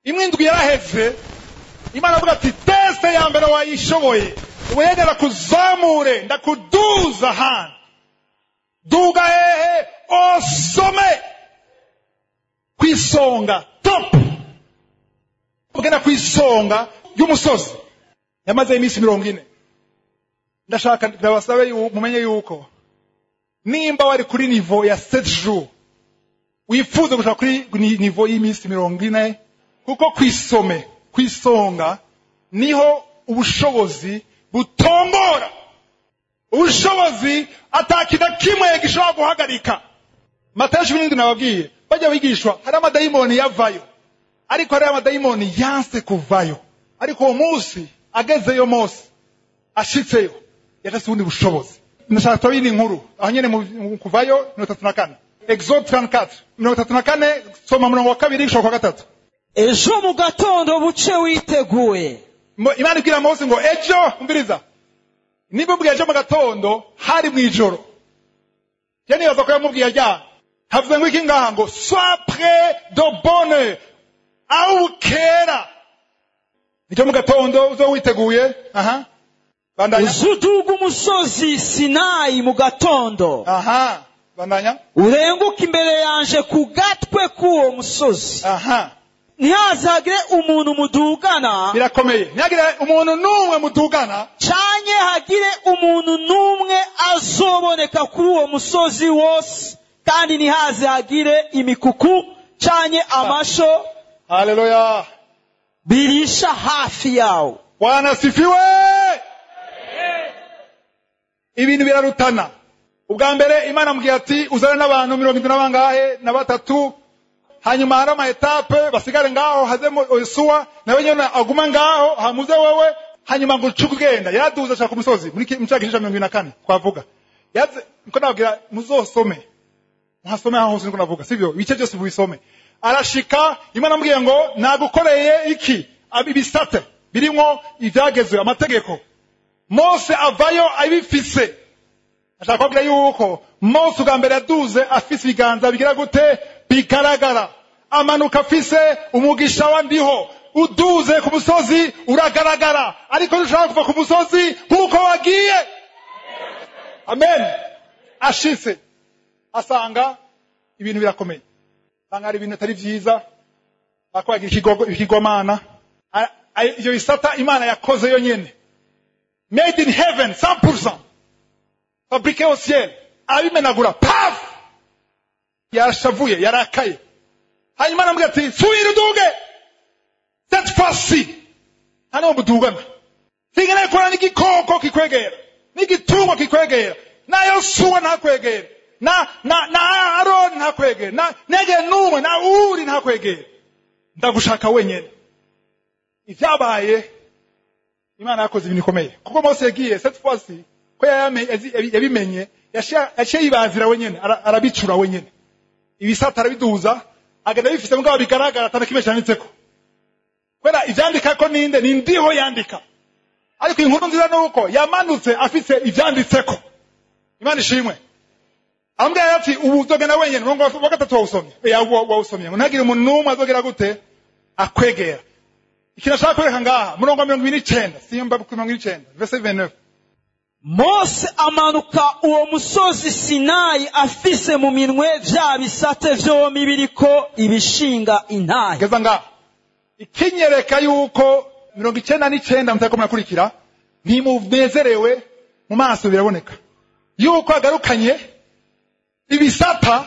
S1: imwe indwi yaraheze, Imana avuga ati teste ya mbere wayishoboye, wegera kuzamure ndakuduza hano, duga hehe osome kwisonga top, ugenda kwisonga y'umusozi. Yamaze iminsi 40. Ndashaka ndabasabe mumenye yuko nimba wari kuri niveau ya 7 jours wifuza gushaka kuri niveau y'iminsi 40, kuko kwisonga niho ubushobozi butongora, ubushobozi atakina kimwe gishobora guhagarika. Matayo 17 nababwiye bajya bigishwa hari amadayimoni yavayo, ariko hari amadayimoni yanse kuvayo, ariko uwo munsi agezeyo Mose ashitseyo yafise ubundi bushobozi. Ndashaka tubine inkuru aho nyene mu kuvayo 34 Exode 34 soma murongo wa 2 gushika kwa 3.
S2: Ejo mu gatondo buce witeguye,
S1: Imana ibwira Mose ngo ejo umbiriza, niba bwiye ejo mu gatondo hari mu ijoro. Yani yaza ko yamubwiye ajya havuze ngo iki ngaha ngo sois prêt de bonne heure, au kera ejo mu gatondo uzo witeguye. Bandanya.
S2: Uzuduga umusozi Sinayi mu gatondo.
S1: Bandanya.
S2: Urenguka imbere yanje ku gatwe k'uwo musozi. Ntihazagire umuntu mudugana.
S1: Birakomeye. Ntihagire umuntu n'umwe mudugana.
S2: Canke hagire umuntu n'umwe azoboneka kuri uwo musozi wose, kandi ntihaze hagire imikuku canke amasho.
S1: Haleluya.
S2: Birisha hafi yawo.
S1: Bwana sifiwe. Ibintu birarutana. Ubwa mbere Imana ambwiye ati uzane n'abantu 73, hanyuma hari ama etape basigare ngaho hazemo Yosuwa nawe nyene aguma ngaho hamuze wewe, hanyuma ngo cukugenda yaraduza ashaka umusozi muri mcakisha 24 twavuga. Yaze nko nabwira muzosome, muhasome aho hose niko navuga sivyo, ibice byose bubisome. Arashika Imana ambwiye ngo nagukoreye iki, abibisate birimo ivyagezwe amategeko. Mose avayo abifise. Ashaka kubwira yuko Mose ubwa mbere yaduze afise ibiganza bigira gute bigaragara, amanuka afise umugisha wa ndiho, uduze ku musozi uragaragara, ariko ushaka kuva ku musozi nkuko wagiye. Amen. Ashitse asanga ibintu birakomeye, asanga ari ibintu atari vyiza, akwagira ikigomana. Iyo isata Imana yakoze yo nyene, made in heaven 100%, fabriqué au ciel, abimenagura paf, yarashavuye yarakaye. Hanyuma namubwira ati subira uduge cette fois-ci, hano budugana singene kora n'igikoko kikwegera, n'igitungo kikwegera, na Yosuwa ntakwegera, na Aaron ntakwegera, na nege numwe na Uri ntakwegera, ndagushaka wenyene. Ivyabaye Imana yakoze ibintu bikomeye, kuko Mose yagiye cette fois-ci ko yabimenye, yaciye yibazira wenyene, arabicura wenyene, ibisata arabiduza agenda bifise mugabo bigaragara atanakimwe cyanditseko. Kwera ivyandika ko ninde nindiho yandika, ariko inkuru nziza nuko yamanutse afise ivyanditseko. Imana ishimwe. Ambwira ati ubu uzogenda wenyene, murongo wa 3 wawusomye, wawusomye ngo ntagire umuntu n'umwe azogera gute akwegera. Ikirashaka kwereka ngaha murongo wa 29 simba 29 verset 29.
S2: Mose amanuka uwo musozi Sinayi afise mu minwe vya bisate vyombi biriko ibishinga intahe.
S1: Geza ngaha ikinyereka yuko 99 mutako murakurikira ntimunezerewe mu maso biraboneka yuko agarukanye ibisata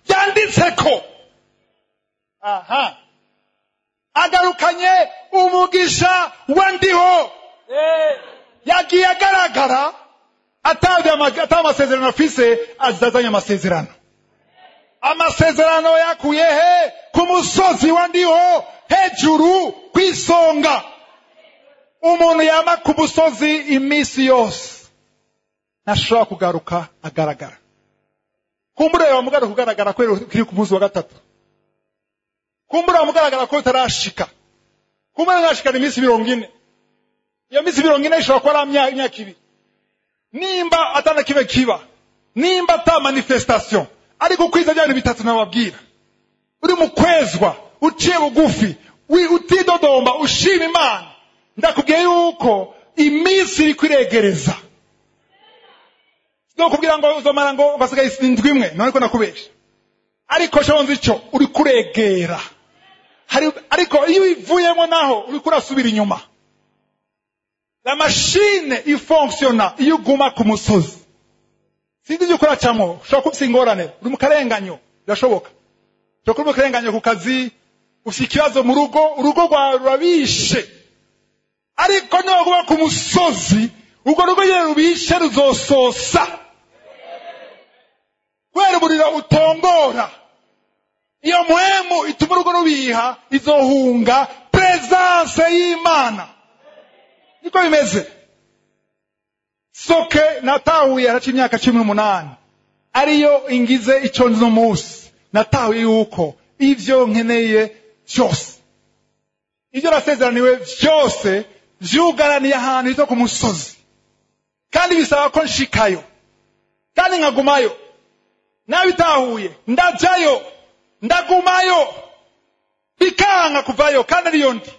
S1: byanditseko. Agarukanye umugisha wandiho, yagiye agaragara atamasezerano afise, azazanye amasezerano. Amasezerano yakuye he ku musozi wandiho hejuru kwisonga. Umuntu yama ku musozi imisi yose ntashobora kugaruka agaragara. Kumbura wamugaruka kugaragara kuri ku munsi wa 3, kumbura wamugaragara ko utarashika, kumbura ngashika imisi 40. Iyo misi 40 ishobora kuba ari imyaka 2. Nimba atana kibe kiba, nimba ata manifestation, ariko kwiza byane bitatu nababwira. Uri mukwezwa, uciye bugufi, utidodomba ushima Imana, ndakubwiye yuko iminsi iri kwiregereza. No kubwira ngo uzomara ngo basigaye indwi imwe, none ko nakubesha. Ariko shonzi ico uri kuregera. Ariko iyo ivuyemo naho uri kurasubira inyuma. La machine ifonctiona iyo uguma ku musozi. Sindi byo ukora cyamo, ushobora kubisa ingorane, uri mu karenganyo, birashoboka. Ushobora kuba mu karenganyo ku kazi, ufite ikibazo mu rugo, urugo rwawe rurabishe. Ariko niyo kuba ku musozi, urwo rugo nyine rubishe ruzososa. Kubera umuriro utongora. Iyo muhemu ituma urugo rubiha, izohunga presence y'Imana. Niko bimeze. Soke natahuye haraci imyaka 18. Ariyo ingize ico nzo munsi. Natahuye yuko ivyo nkeneye byose. Ivyo nasezeraniwe byose vyugaraniye ahantu hito ku musozi. Kandi bisaba ko nshikayo. Kandi nkagumayo. Nabitahuye, ndajayo, ndagumayo. Bikanga kuvayo kandi ariyo ndi.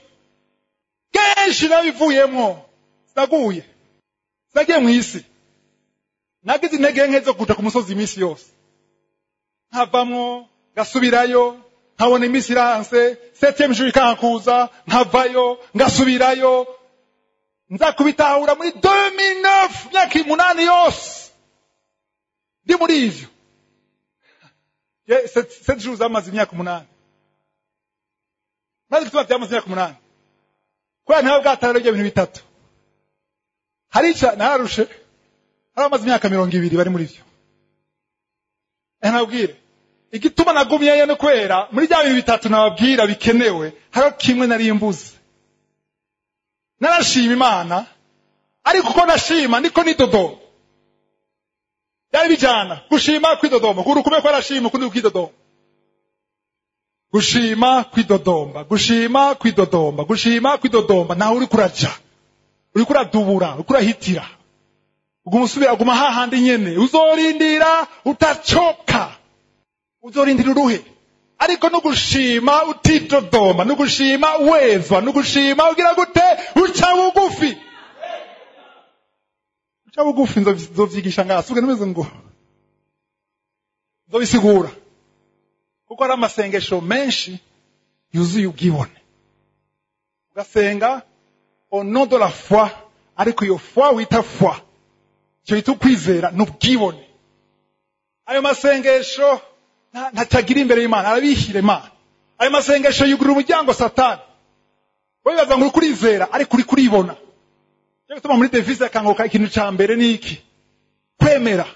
S1: Kenshi nabivuyemo, sinaguye. Sinagiye mu isi. Nagize intege nke zo kuja ku musozi iminsi yose. Nkavamwo, ngasubirayo, nkabona iminsi iranse, 7e jour ikankuza, nkavayo, ngasubirayo. Nza kubitahura muri 2009, myaka 8 yose. Ndi muri ivyo. 7 jours zamaze imyaka 8. Maze gutuma byamaze imyaka 8. Kwa ntawe bwatara ibyo bintu bitatu. Harica narushe. Haramaze imyaka 200 bari muri byo. Nabwire. Igituma nagumyeyo no kwera muri bya bintu bitatu nababwira bikenewe, haro kimwe nari imbuze. Narashima Imana, ariko uko nashima niko nidodoma. Yari bijana gushima kwidodoma, kurukume kwa rashima kundi kwidodoma. Gushima kwidodoma, gushima kwidodoma, gushima kwidodoma, na uri kuraja. Uri kuradubura, uri kurahitira. Ugumusubira guma hahandi nyene, uzorindira utachoka. Uzorindira uruhe. Ariko no gushima utidodoma, no gushima wezwa, no gushima ugira gute uca bugufi. Uca bugufi nzovyigisha ngasuke nimeze ngo. Nzobisigura. Kuko ari amasengesho menshi yuzuye ubwibone. Ugasenga au nom de la foi, ariko iyo foi wita foi. Cyo itu kwizera n'ubwibone. Ayo masengesho ntacagira imbere y'Imana, arabihira Imana. Ayo masengesho yugurura umuryango Satani. Wibaza ngo kurizera ariko uri kuribona. Cyo gutuma muri devise akangoka ikintu ca mbere niki? Kwemera.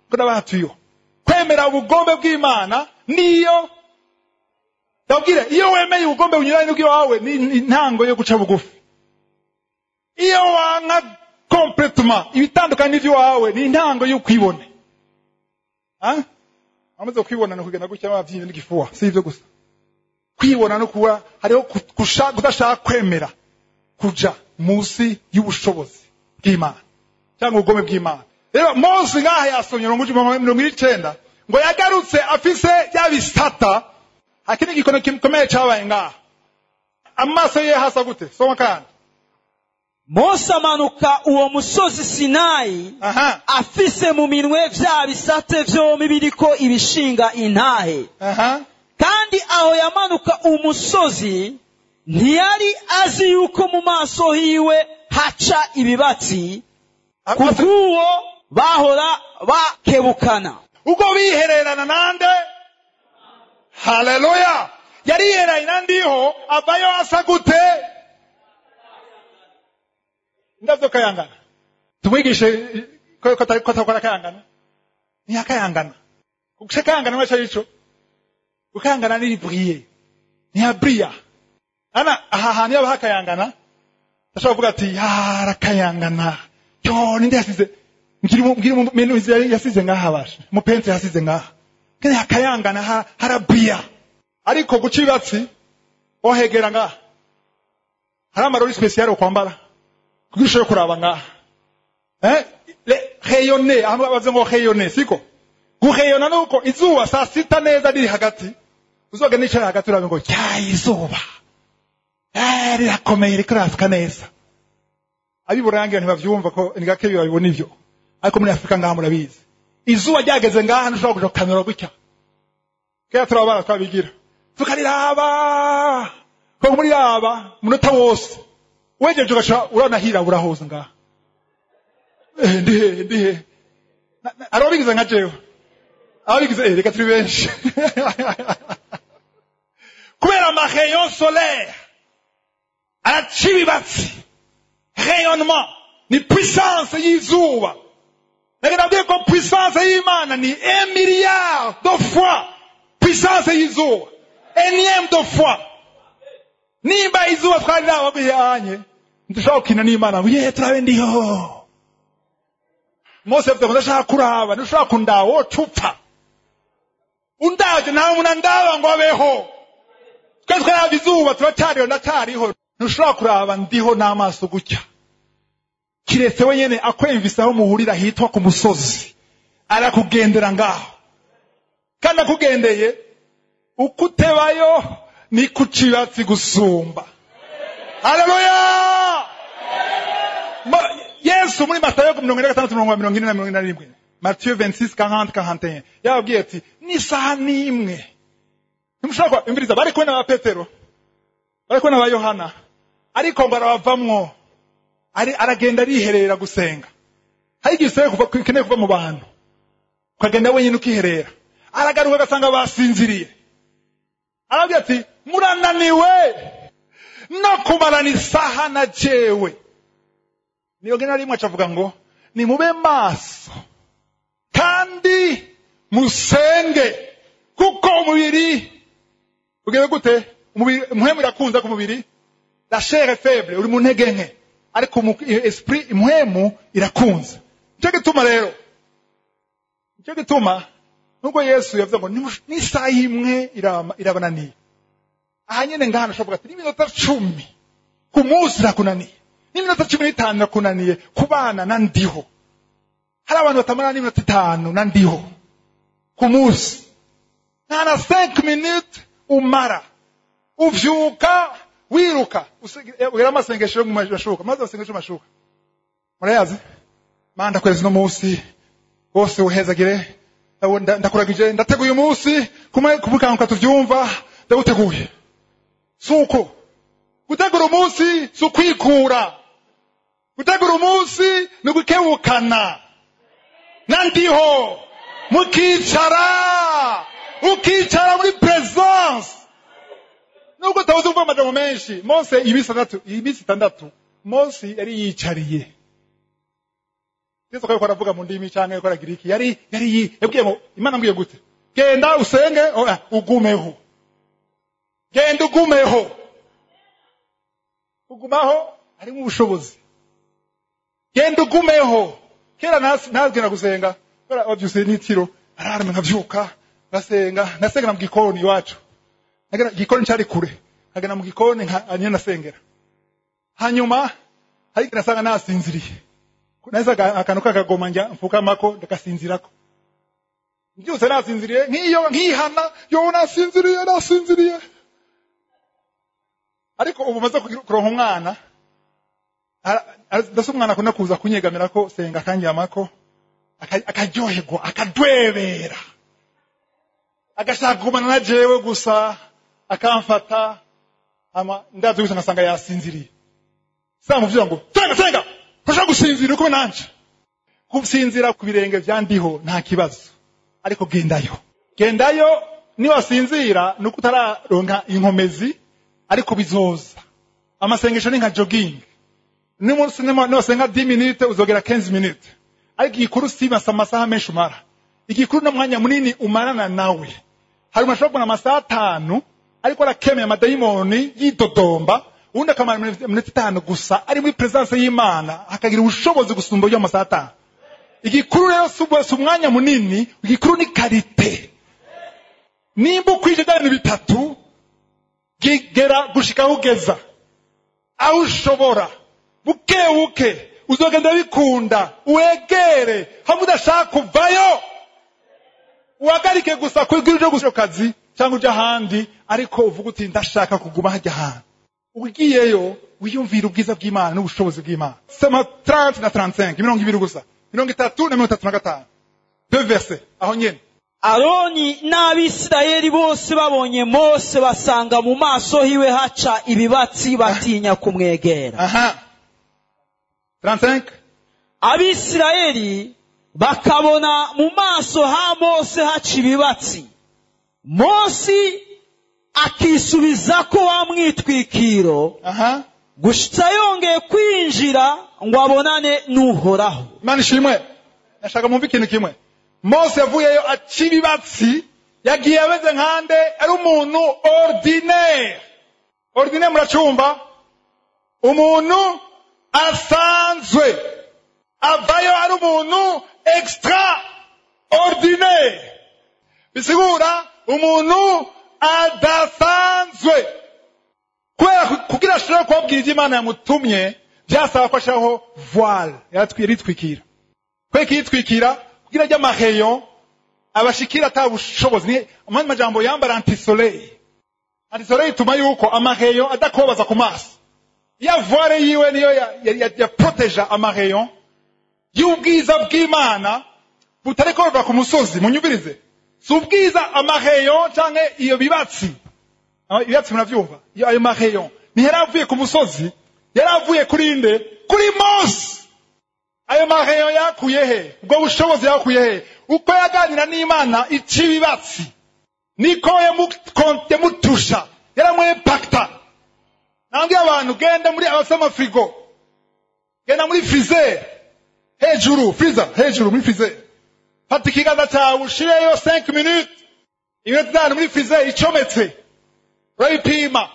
S1: Ko nabatuyo. Kwemera ubugombe bw'Imana niyo ndabwire iyo wemeye ubugombe bunyuranye n'ubwo wawe ni intango yo guca bugufi. Iyo wanga complètement ibitandukanye n'ivyo wawe ni intango yo kwibone. Amaze kwibona no kugenda gutya abavyine n'igifuwa si ivyo gusa. Kwibona no kuba hariho kudashaka kwemera kuja musi y'ubushobozi bw'Imana cyangwa ubugome bw'Imana. Rero Mose ngaha yasomye 19 ngo yagarutse afise yabistata hakini gikono kimkomeye cyabaye ngaha. Amaso ye hasa gute? Soma kandi.
S2: Mose amanuka uwo musozi Sinayi afise mu minwe vya bisate vyombi biriko ibishinga intahe. Kandi aho yamanuka umusozi ntiyari azi yuko mu maso hiwe haca ibibatsi kuko bahora bakebukana.
S1: Uko bihererana nande? Haleluya. Yari yerayina ndiho abayo asa gute? Ndavyo kayangana. Tumwigishe ko takora kayangana. Ni akayangana. Ukishakayangana mwacha ico. Ukayangana ni briller. Ni abria. Ana ahahani aba hakayangana. Tashobora kuvuga ati arakayangana. Yo ninde yasize ngiri mu menu yasize ngaha basha. Mu pente yasize ngaha. Kene hakayangana harabria. Ariko gucibatsi ohegera ngaha. Haramarori special okwambara. Kugisho kuraba ngaha. Le rayonner, abavuze ngo rayonner siko. Guheyona nuko izuba saa 6 neza riri hagati. Uzoga nicara hagati urabe ngo cya izuba. rirakomeye riko rasuka neza. Abiburangira ntibavyumva ko ni gake babibona ivyo, ariko muri Afrika ngaha murabizi izuba ryageze ngaha ntushobora kuja kukamera gutya. Kera turabana twabigira tukariraba ko muri yaba munota wose wejeje ugaca urana hirabura hose ngaha. Ndihe arabigize nka jewe abigize reka turi benshi kubera amareyon solaire aracibibatsi rayonnement ni puissance y'izuba. Nagenda ko puissance y'Imana ni 1 milliard de fois puissance y'izuba, énième de fois. Nimba izuba twariraho bihanye ndushaka kina n'Imana uye turabe ndiho. Mose afite ndashaka kuraba ndushaka kundawo cupfa undaje nawe munandaba ngo abeho twese abizuba turatariho natariho ndushaka kuraba ndiho n'amaso gutya. Kiretse wenyene akwemvisaho muhurira hitwa ku musozi arakugendera ngaho kandi akugendeye ukutebayo ni kucibatsi gusumba. Haleluya! Yesu muri Matayo 26:47 Matthieu 26:40-41 yababwiye ati ni saha nimwe. Nimushaka imbiriza bari kwena ba Petero bari kwena ba Yohana ariko ngo arabavamwo aragenda riherera gusenga. Hari igisebe kukeneye kuva mu bantu ukagenda wenyine ukiherera aragaruka agasanga basinziriye. Arabwira ati murananiwe no kumarana isaha na jewe. Niyo gena rimwe acavuga ngo ni mube maso kandi musenge kuko umubiri ugeze gute umubiri muhemu irakunza ku mubiri la chair est faible uri mu ntege nke ariko esprit muhemu irakunza. Cyo gituma rero cyo gituma nubwo Yesu yavuze ngo ni saa imwe irabananiye ahanyene ngahano shoboka ati n'iminota 10 ku munsi rakunaniye n'iminota 15 rakunaniye kubana na ndiho. Hari abantu batamara n'iminota 5 na ndiho ku munsi na 5 minutes umara uvyuka wiruka ugera amasengesho mu mashuka maze asengesho mashuka murayazi manda kwezi no munsi bose uhezagire ndakuragije ndateguye umunsi kumwe kubukanguka tuvyumva ndaguteguye. Suko gutegura umunsi sukwikura gutegura umunsi ni gukebukana nandiho ukicara muri presence nubwo tavuze umva amajambo menshi. Mose ibisi 6 Mose yari yicariye. Yesu ko aravuga mu ndimi cyangwa ko aragiriki yari yabwiye ngo Imana mbwiye gute genda usenge ugumeho genda ugumaho ari mu bushobozi genda ugumeho. Kera nazgena gusenga bara obyuse nitiro ararame nkavyuka nasenga mu gikoni iwacu nagera gikoni cyari kure nagena mu gikoni anyena nasengera hanyuma hari nasanga nasinziriye neza akantu kakagoma njya mfukamako ndakasinzirako byose nasinziriye nkihana yo nasinziriye ariko ubu maze kuronka umwana ndase umwana akunda kuza kunyegamira ko senga kanjyamako akaryoherwa akadwebera agashaka kugumana na jewe gusa akamfata ama ndavye gusa ngasanga yasinziriye. Samuvuga ngo senga Kusha gusinzira uko nanje. Kusinzira ku birenge vyandiho nta kibazo. Ariko gendayo ni wasinzira nuko utararonka inkomezi ariko bizoza. Amasengesho ni nka jogging. Ni munsi no senga 10 minutes uzogera 15 minutes. Ariko igikuru sima amasaha menshi umara. Igikuru no mwanya munini umarana nawe. Hari umashobora na masaha 5 ariko arakemeye amadayimoni yidodomba. Undi akamara minute 5 gusa ari muri presence y'Imana akagira ubushobozi gusumba yo masaha 5. Igikuru rero si umwanya munini, igikuru ni karite. Nimba ukwije dani bitatu gigera gushika ugeza aho ushobora buke uzogenda bikunda uwegere hamwe udashaka kuvayo uhagarike gusa kwigirije gushika kazi cyangwa ujya handi ariko uvuga uti ndashaka kuguma hajya handi ugiyeyo wiyumvira ubwiza bw'Imana n'ubushobozi bw'Imana. Soma 30 na 35 20 gusa 30 na 35 deux versets aho nyene.
S2: Aroni n'Abisirayeli bose babonye Mose basanga mu maso hiwe haca ibibatsi batinya kumwegera.
S1: 35
S2: Abisirayeli bakabona mu maso ha Mose haca ibibatsi. Mose akisubiza ko wamwitwikiro gushitsa yongeye kwinjira ngo abonane n'Uhoraho.
S1: Imana ishimwe. Nashaka mumva ikintu kimwe. Mose yavuyeyo aca ibibatsi, yagiye ameze nkande ari umuntu ordinaire. Ordinaire muracumba? Umuntu asanzwe. Avayo ari umuntu extraordinaire. Bisigura umuntu adasanzwe. Kugira ashobora kubabwira ibyo Imana yamutumye, byasaba ko ashiraho voile, yaritwikira. Kweki yitwikira kugira ajya amaheyo abashikira atabushobozi. Amandi majambo yambara anti-soleil. Anti-soleil ituma yuko amaheyo adakobaza ku maso. Ya voile yiwe niyo ya proteja amaheyo y'ubwiza bw'Imana butariko buva ku musozi. Munyumvirize, si ubwiza amaheyo canke iyo bibatsi. Ibibatsi muravyumva? Ayo maheyo ni yaravuye ku musozi, yaravuye kuri nde? Kuri Mose. Ayo maheyo yakuye he? Ubwo bushobozi yakuye he? Uko yaganira n'Imana ici bibatsi niko yamutusha, yaramwepakta. Nangiye abantu genda muri abasama frigo, genda muri freezer hejuru, freezer hejuru muri freezer, fata ikiganza cyawe ushireyo 5 minutes, iminota muri freezer icometse, urayipima,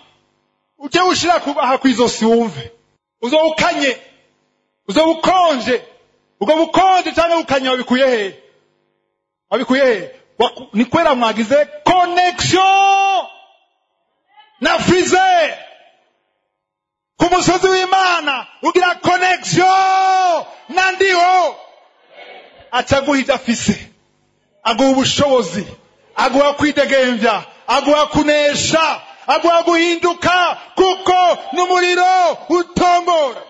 S1: ujye ushira aha kwizosi wumve, uzowukanye, uzobukonje, ubwo bukonje cyangwa ukanye wabikuye he? Wabikuye he? Ni kwera mwagize connection na freezer. Ku musozi w'Imana ugira connection na ndiho. Acaguhija afise, aguha ubushobozi, aguha kwidegembya, aguha kunesha, aguha guhinduka kuko n'umuriro utongora.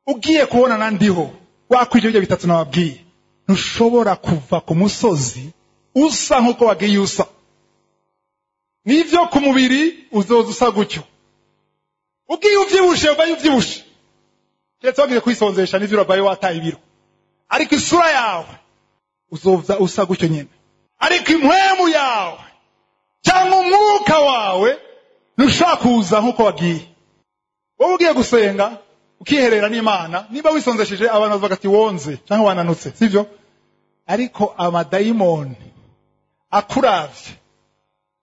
S1: Ugiye kubona na ndiho wakwije ibyo bitatu nababwiye, ntushobora kuva ku musozi usa nkuko wagiye usa. Nivyo ku mubiri uzoza usa gutyo. Ugiye uvyibushe ubaye uvyibushe, keretse wagiye kwisonzesha n'ivyo urabaye wataye ibiro, ariko isura yawe uzovya usa gutyo nyene. Ariko impwemu yawe cyangwa umwuka wawe ntushaka kuza nkuko wagiye. Wowe ugiye gusenga ukiherera n'Imana, niba wisonzesheje abantu bavuga ati wonze cyangwa wananutse, sivyo? Ariko amadayimoni akuravye,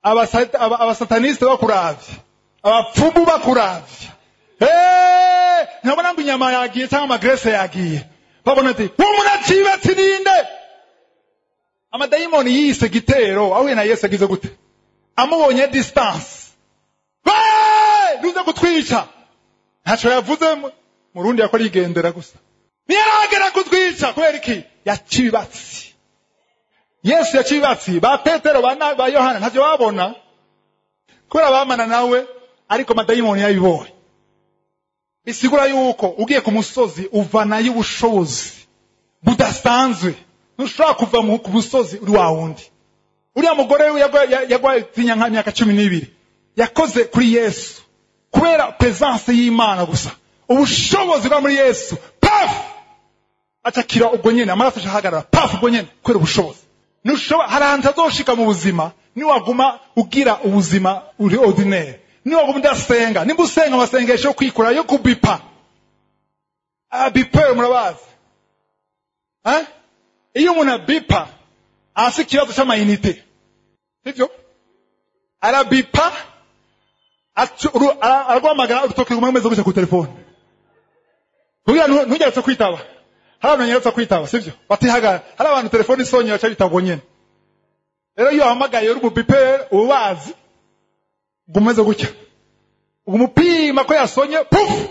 S1: abasataniste bakuravye, abapfumu bakuravye, ntabona ngo inyama yagiye cyangwa amagrese yagiye, babona ati umunacibatsi ninde? Amadayimoni yise gitero ahuye na Yesu agize gute? Amubonye distance, duze kutwica. Ntaco yavuze Murundi yakora yigendera gusa. Niyaragera kutwica kubera iki? Yacibatsi. Yesu yacibatsi, ba Petero ba Yohana ntavyo babona kubera bamana nawe, ariko madayimoni yabibonye. Bisigura yuko ugiye ku musozi uvana y'ubushobozi budasanzwe. Ntushobora kuva ku musozi uri wa wundi. Uriya mugore yagwaye tinya nka myaka 12 yakoze kuri Yesu kubera presence y'Imana gusa. Ubushobozi bwa muri Yesu, paf, atakira ubwo nyene, amaraso ahagarara, paf, ubwo nyene kubera ubushobozi. Ntushobora haranta zoshika mu buzima ni waguma ugira ubuzima uri ordinaire. Ni waguma ndasenga, nimba usenga amasengesho yo kwikura yo kubipa. Bipa murabazi. Iyo umuntu abipa afite ikibazo cy'amayinite, sivyo? Arabipa aragwamagara urutoki rumeze gutya ku telefone. Kugira ntugeretse kwitaba. Hari abantu nyeretse kwitaba, sivyo? Batihagara. Hari abantu telefone isonye baca bitabo nyene. Rero iyo hamagaye uri mubipe ubazi gumeze gutya. Umupima ko yasonye, puf!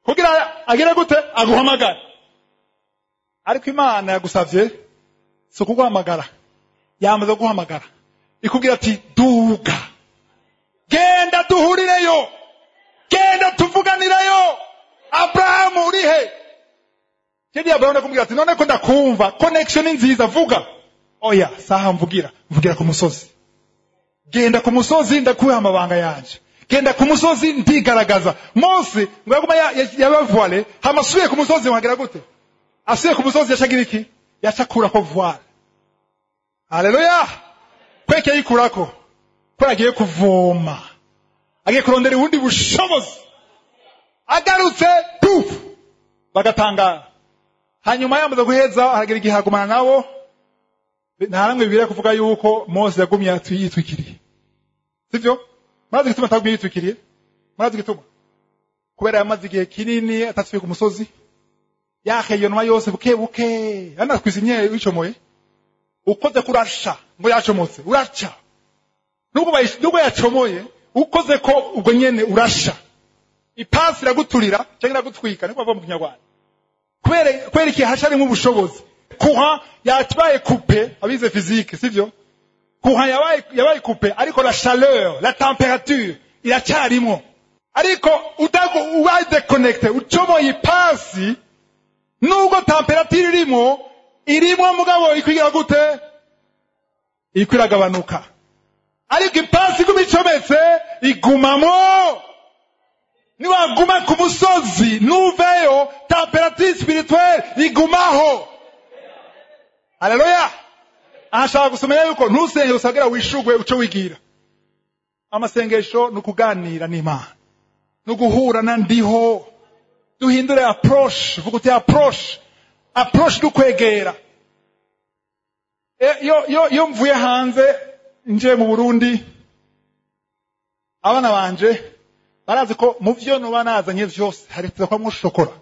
S1: Kugira agire gute aguhamagara. Ariko Imana yagusavye so kuguhamagara. Yamaze guhamagara. Ikubwira ati duga. Genda duhurire kedi Abrahamu ndakumbwira ati none ko ndakumva connection nziza vuga oya saha mvugira ku musozi genda ku musozi ndakuha amabanga yanje genda ku musozi ndigaragaza Mose ngo yaguma yabavwale hamasuye ku musozi wagira gute asuye ku musozi yashagira iki yacakura ko voile haleluya kweke yikurako ko agiye kuvoma agiye kurondera ubundi bushobozi agarutse puf bagatangara hanyuma yamaze guheza aragira igihagumana nabo ntaramwe bibire kuvuga yuko Mose yagumye yitwikiriye sivyo maze gituma tagumye yitwikiriye maze gituma kubera yamaze igihe kinini atasuye ku musozi yakeyonwa yose buke anakwizinye wicomoye ukoze kurasha ngo yacomotse uraca nubwo yacomoye ukoze ko ubwo nyene urasha ipasi iraguturira cyangwa iragutwika niko bava mu Kinyarwanda kubera iki hashari mu bushobozi kuha yatbaye coupe abize physique sivyo kuha yabaye coupe ariko la chaleur la température iracyarimo ariko ubaye déconnecté ucomoye ipasi nubwo température irimo mugabo ikwigira gute ikwiragabanuka ariko ipasi kumicometse igumamo niwaguma ku musozi nuveyo température spirituelle igumaho haleluya ashaka gusomera yuko ntusenge usagira wishugwe uco wigira amasengesho nukuganira n'Imana nuguhura na ndiho duhindure approach vuguti approach dukwegera yo mvuye hanze nje mu Burundi abana banje barazi ko mu vyo no banazanye vyose hari tuzakwamwo shokora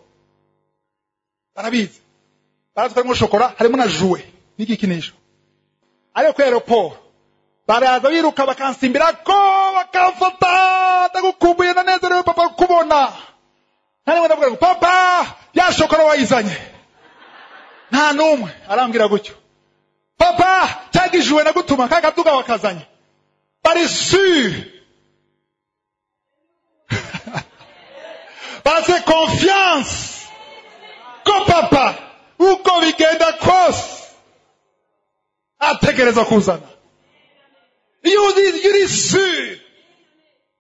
S1: barabizi barazi ko shokora harimo na jouet n'igikinisho ariko ku aeroport baraza biruka bakansimbira ko bakamfata ndagukumbuye na nezerewe papa kubona nani ndavuga ngo papa ya shokora wayizanye nta numwe arambwira gutyo papa cyagijwe na gutuma kakaduga wakazanye bari sûr base confiance ko papa uko bigenda kose ategereza kuzana yuri sûr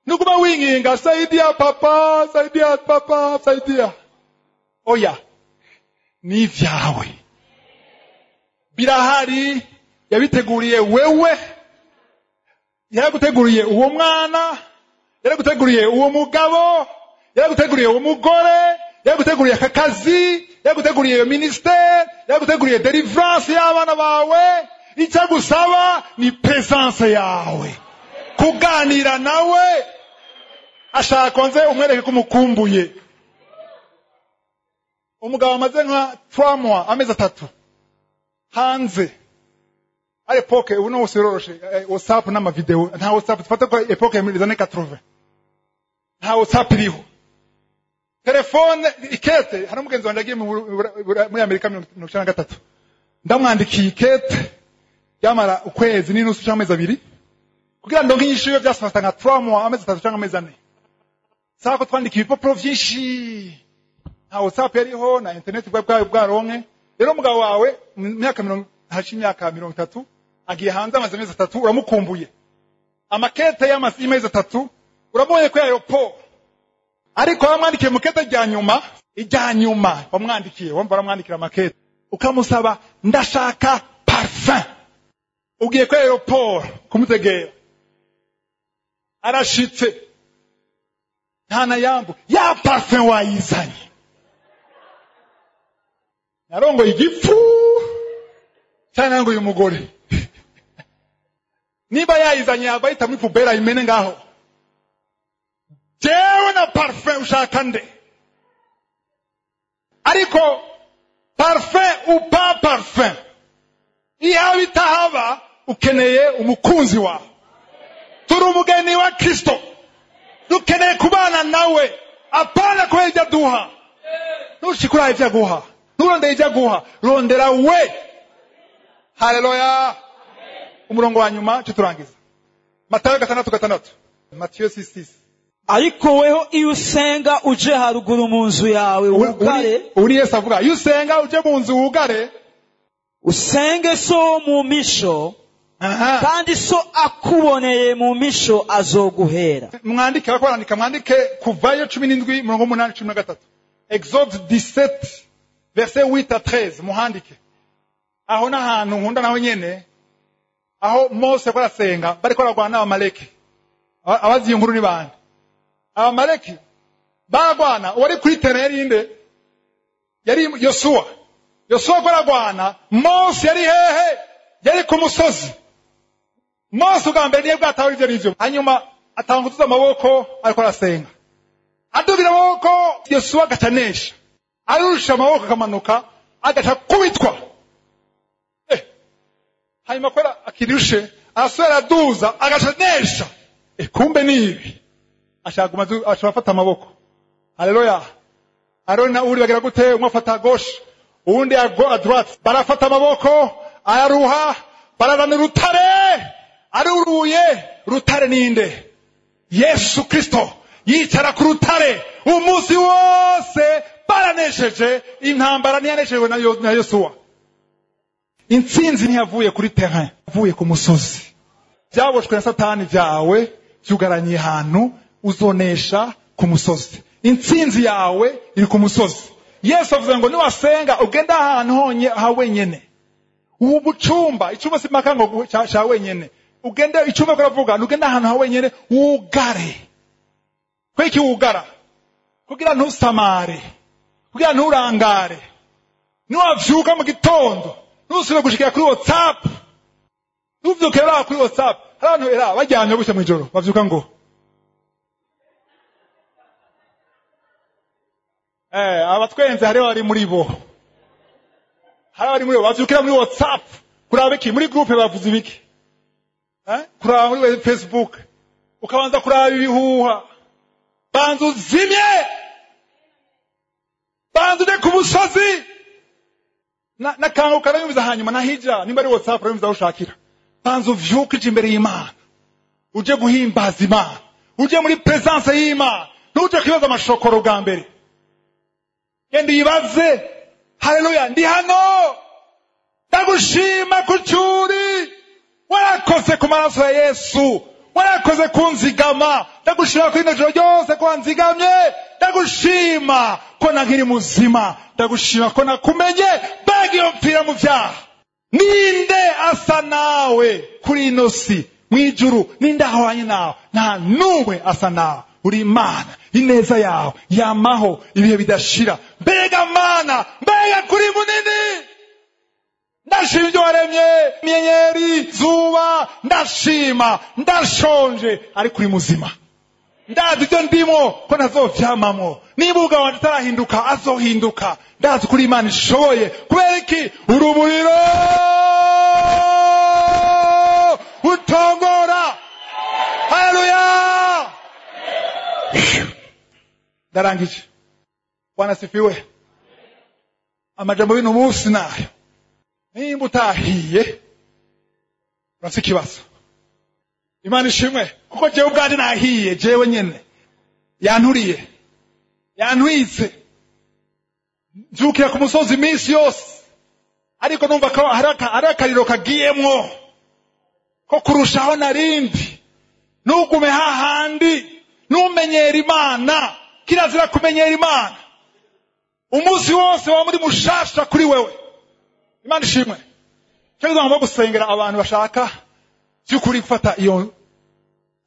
S1: nukuma winginga saidia papa saidia oya ni vyawe birahari yabiteguriye wewe yaraguteguriye uwo mwana yaraguteguriye uwo mugabo yaraguteguriye uwo mugore yaraguteguriye akakazi yaraguteguriye ministère yaraguteguriye deliverance y'abana bawe icyagusaba ni presence yawe kuganira nawe ashaka konze umwereke ko umukumbuye umugabo amaze nka 3 mois amezi 3 hanze à l'époque ubu no usiroroshe WhatsApp n'ama video nta WhatsApp tufata ko epoque muri zane 80 nta WhatsApp iriho telefone ikete hari umugenzi wanje agiye muri Amerika 1993 ndamwandikiye ikete yamara ukwezi n'inusu cyangwa amezi 2 kugira ngo nk'inyishu yo byasafata nka 3 mois amezi 3 cyangwa amezi 4 sako twandikiye ibipapuro byinshi nta WhatsApp yariho na internet bwaronke rero umugabo wawe imyaka 30 agiye hanze amaze amezi 3 uramukumbuye amakete y'amezi 3 uramuye ku aeroport ariko bamwandikiye mukete ijya nyuma bamwandikiye baramwandikira amakete ukamusaba ndashaka parfum ugiye ku aeroport kumutegera arashitse ntana yambu ya parfum wayizanye narongo igipfu cyane ngo uyu mugore niba yayizanye abayita muri pubera imene ngaho jewe na parfum ushaka nde ariko parfum upa parfum iyo bitahaba ukeneye umukunzi wawe turi umugeni wa Kristo dukeneye kubana nawe apana ko ijya duha nushikura ijya guha nurondera ijya guha rondera we haleluya umurongo wa nyuma tuturangiza Matayo 6:6 Matthieu 6:6
S2: ariko weho iyo usenga uje haruguru mu nzu yawe wugare.
S1: Uri Yesu avuga iyo usenga uje mu nzu wugare,
S2: usenge so mu misho, kandi so akuboneye mu misho azoguhera.
S1: Mwandike bakorandika, mwandike Kuvayo 17:8-13. Exode 17 verset 8-13 muhandike. Aho n'ahantu nkunda naho nyene, aho Mose ko arasenga bariko baragwana n'Abamaleki. Abazi iyo nkuru ni bande? Abamaleki bagwana, wari kuri terrain inde yari Yosuwa. Yosuwa ko aragwana, Mose yari hehe? Yari ku musozi. Mose ugambere niye bwatawe ivyo n'ivyo. Hanyuma atangutuza amaboko ariko arasenga. Adugira amaboko, Yosuwa agacanesha. Arusha amaboko akamanuka, agaca kubitwa. Hanyuma kwera akirushe, arasubira aduza, agacanesha. Kumbe nibi. Ashaguma ashafata amaboko. Haleluya. Arona uri bagira gute, umwe afata gauche, uwundi à droite. Barafata amaboko, araruha, barazana urutare. Aruruye, rutare ninde? Yesu Kristo. Yicara ku rutare umunsi wose, baranesheje. Intambara ntiyaneshejwe na Yosuwa. Intsinzi ntiyavuye kuri terrain, yavuye ku musozi. Byaboshwe na Satani byawe byugaranye ahantu, uzonesha ku musozi. Intsinzi yawe iri ku musozi. Yesu avuze ngo niwasenga ugenda ahantu honye ha wenyene. Ubu bucumba icumba simaka ngo cha wenyene. Ugenda icumba kuravuga ugenda ahantu ha wenyene wugare. Kweki wugara kugira ntusamare, kugira nturangare. Niwavyuka mu gitondo nusubire gushikira kuri WhatsApp, nuvyukera kuri WhatsApp, abantu era bajyanye gusha mu ijoro bavyuka ngo abatwenze hari bari muri bo, hari bari muri bo bavyukira muri WhatsApp, kuraba iki muri groupe bavuze ibiki, kuraba muri Facebook, ukabanza kuraba ibihuha. Banzu zimye, banzu de ku musozi na kango karayumviza hanyuma na hija nimba ari WhatsApp rayumviza ushakira. Banzu vyukije imbere y'Imana, uje guhimbaza Imana, uje muri presence y'Imana, ntuje kibaza amashokoro bwa mbere. Genda yibaze, haleluya, ndi hano ndagushima kucuri, warakoze ku maraso ya Yesu, warakoze kunzigama, ndagushima ko inajoro ryose ko nzigamye, ndagushima ko nakiri muzima, ndagushima ko nakumenye bagiye mpfira mu vyaha. Ninde asa nawe kuri ino si mwijuru? Ninde ahwanye nawe? Nta numwe asa nawe. Uri Imana, ineza yawe yamaho ibihe bidashira. Mbega Mana, mbega kuri munini. Ndashima ibyo waremye, inyenyeri, zuba, ndashima, ndashonje, ariko uri muzima. Ndazi ibyo ndimo ko ntazovyamamwo. Niba ubwa wanje atarahinduka azohinduka. Ndazi kuri Imana ishoboye. Kubera iki? Urumuriro utongora. Haleluya. Darangije. Bwana sifiwe. Amajambo bino munsi nayo. Nimba utahiye urafite ikibazo. Imana ishimwe kuko jewe ubwanje nahiye, jewe nyene yanturiye, yantwitse, nzukira ku musozi iminsi yose, ariko numva ko hari akariro kagiyemwo ko kurushaho narindi. Nugume hahandi, numenyera Imana, kirazira kumenyera Imana. Umunsi wose wa muri mushasha kuri wewe. Imana ishimwe. Cyangwa ngomba gusengera abantu bashaka cyukuri gufata iyo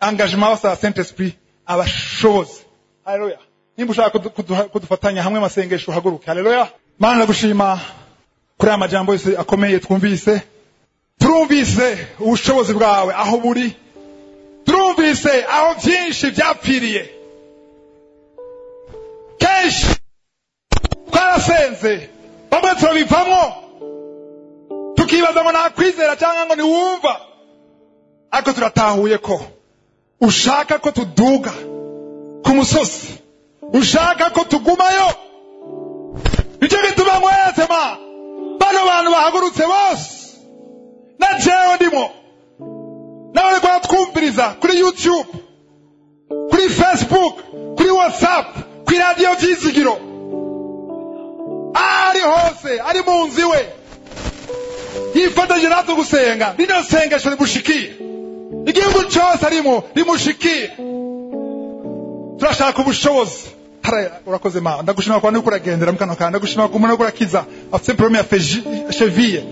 S1: engagement wasa Saint Esprit abashobozi. Haleluya. Nimba ushaka kudufatanya hamwe masengesho haguruke. Haleluya. Mana nagushima kuri amajambo yose akomeye twumvise. Turumvise ubushobozi bwawe aho buri. Turumvise aho byinshi byapfiriye. Kenshi twarasenze bamwe turabivamo, tukibaza ngo nakwizera cyangwa ngo niwumva, ariko turatahuye ko ushaka ko tuduga ku musozi, ushaka ko tugumayo. Icyo gituma mwese bano bantu bahagurutse bose, na jewe ndimo, nawe ko twumviriza kuri YouTube, kuri kuri Facebook, kuri WhatsApp, kuri radio Vyizigiro, ari hose, ari mu nzu iwe, yifatanyije natwe gusenga. Rino sengesho rimushikire, igihugu cyose arimo rimushikire. Turashaka ubushobozi. Urakoze Mana, ndagushimira kwa nuko uragendera mukano kandi ndagushimira ko umuntu urakiza afite problème ya cheville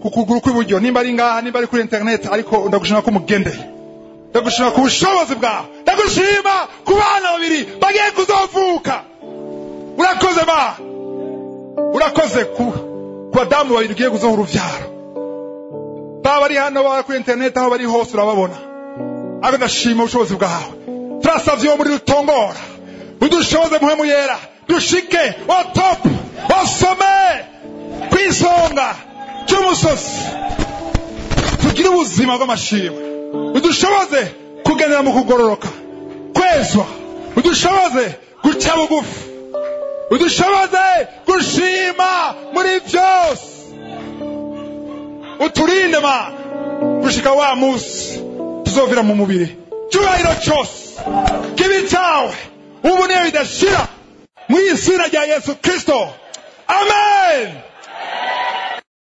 S1: kukuguru kw'iburyo, nimba ari ngaha, nimba ari kuri internet, ariko ndagushimira ko umugendeye. Ndagushimira ku bushobozi bwawe, ndagushima ku bana babiri bagiye kuzovuka. Urakoze Mana, urakoze ku badamu babiri ugiye kuzoha uruvyaro. Baba ari hano, baba kuri internet, aho bari hose urababona. Ariko ndashima ubushobozi bwawe. Turasavye uwo muri rutongora, udushoboze muhemu yera, dushike au top, au sommet, kwisonga cy'umusozi, tugire ubuzima bw'amashimwe. Udushoboze kugendera mu kugororoka, kwezwa. Udushoboze guca bugufi, udushoboze gushima muri byose. Uturinde Mana gushika wa musi tuzovira mu mubiri. Cyubahiro cyose kibi cyawe ubu niyo bidashira mu izina rya Yesu Kristo. Amen.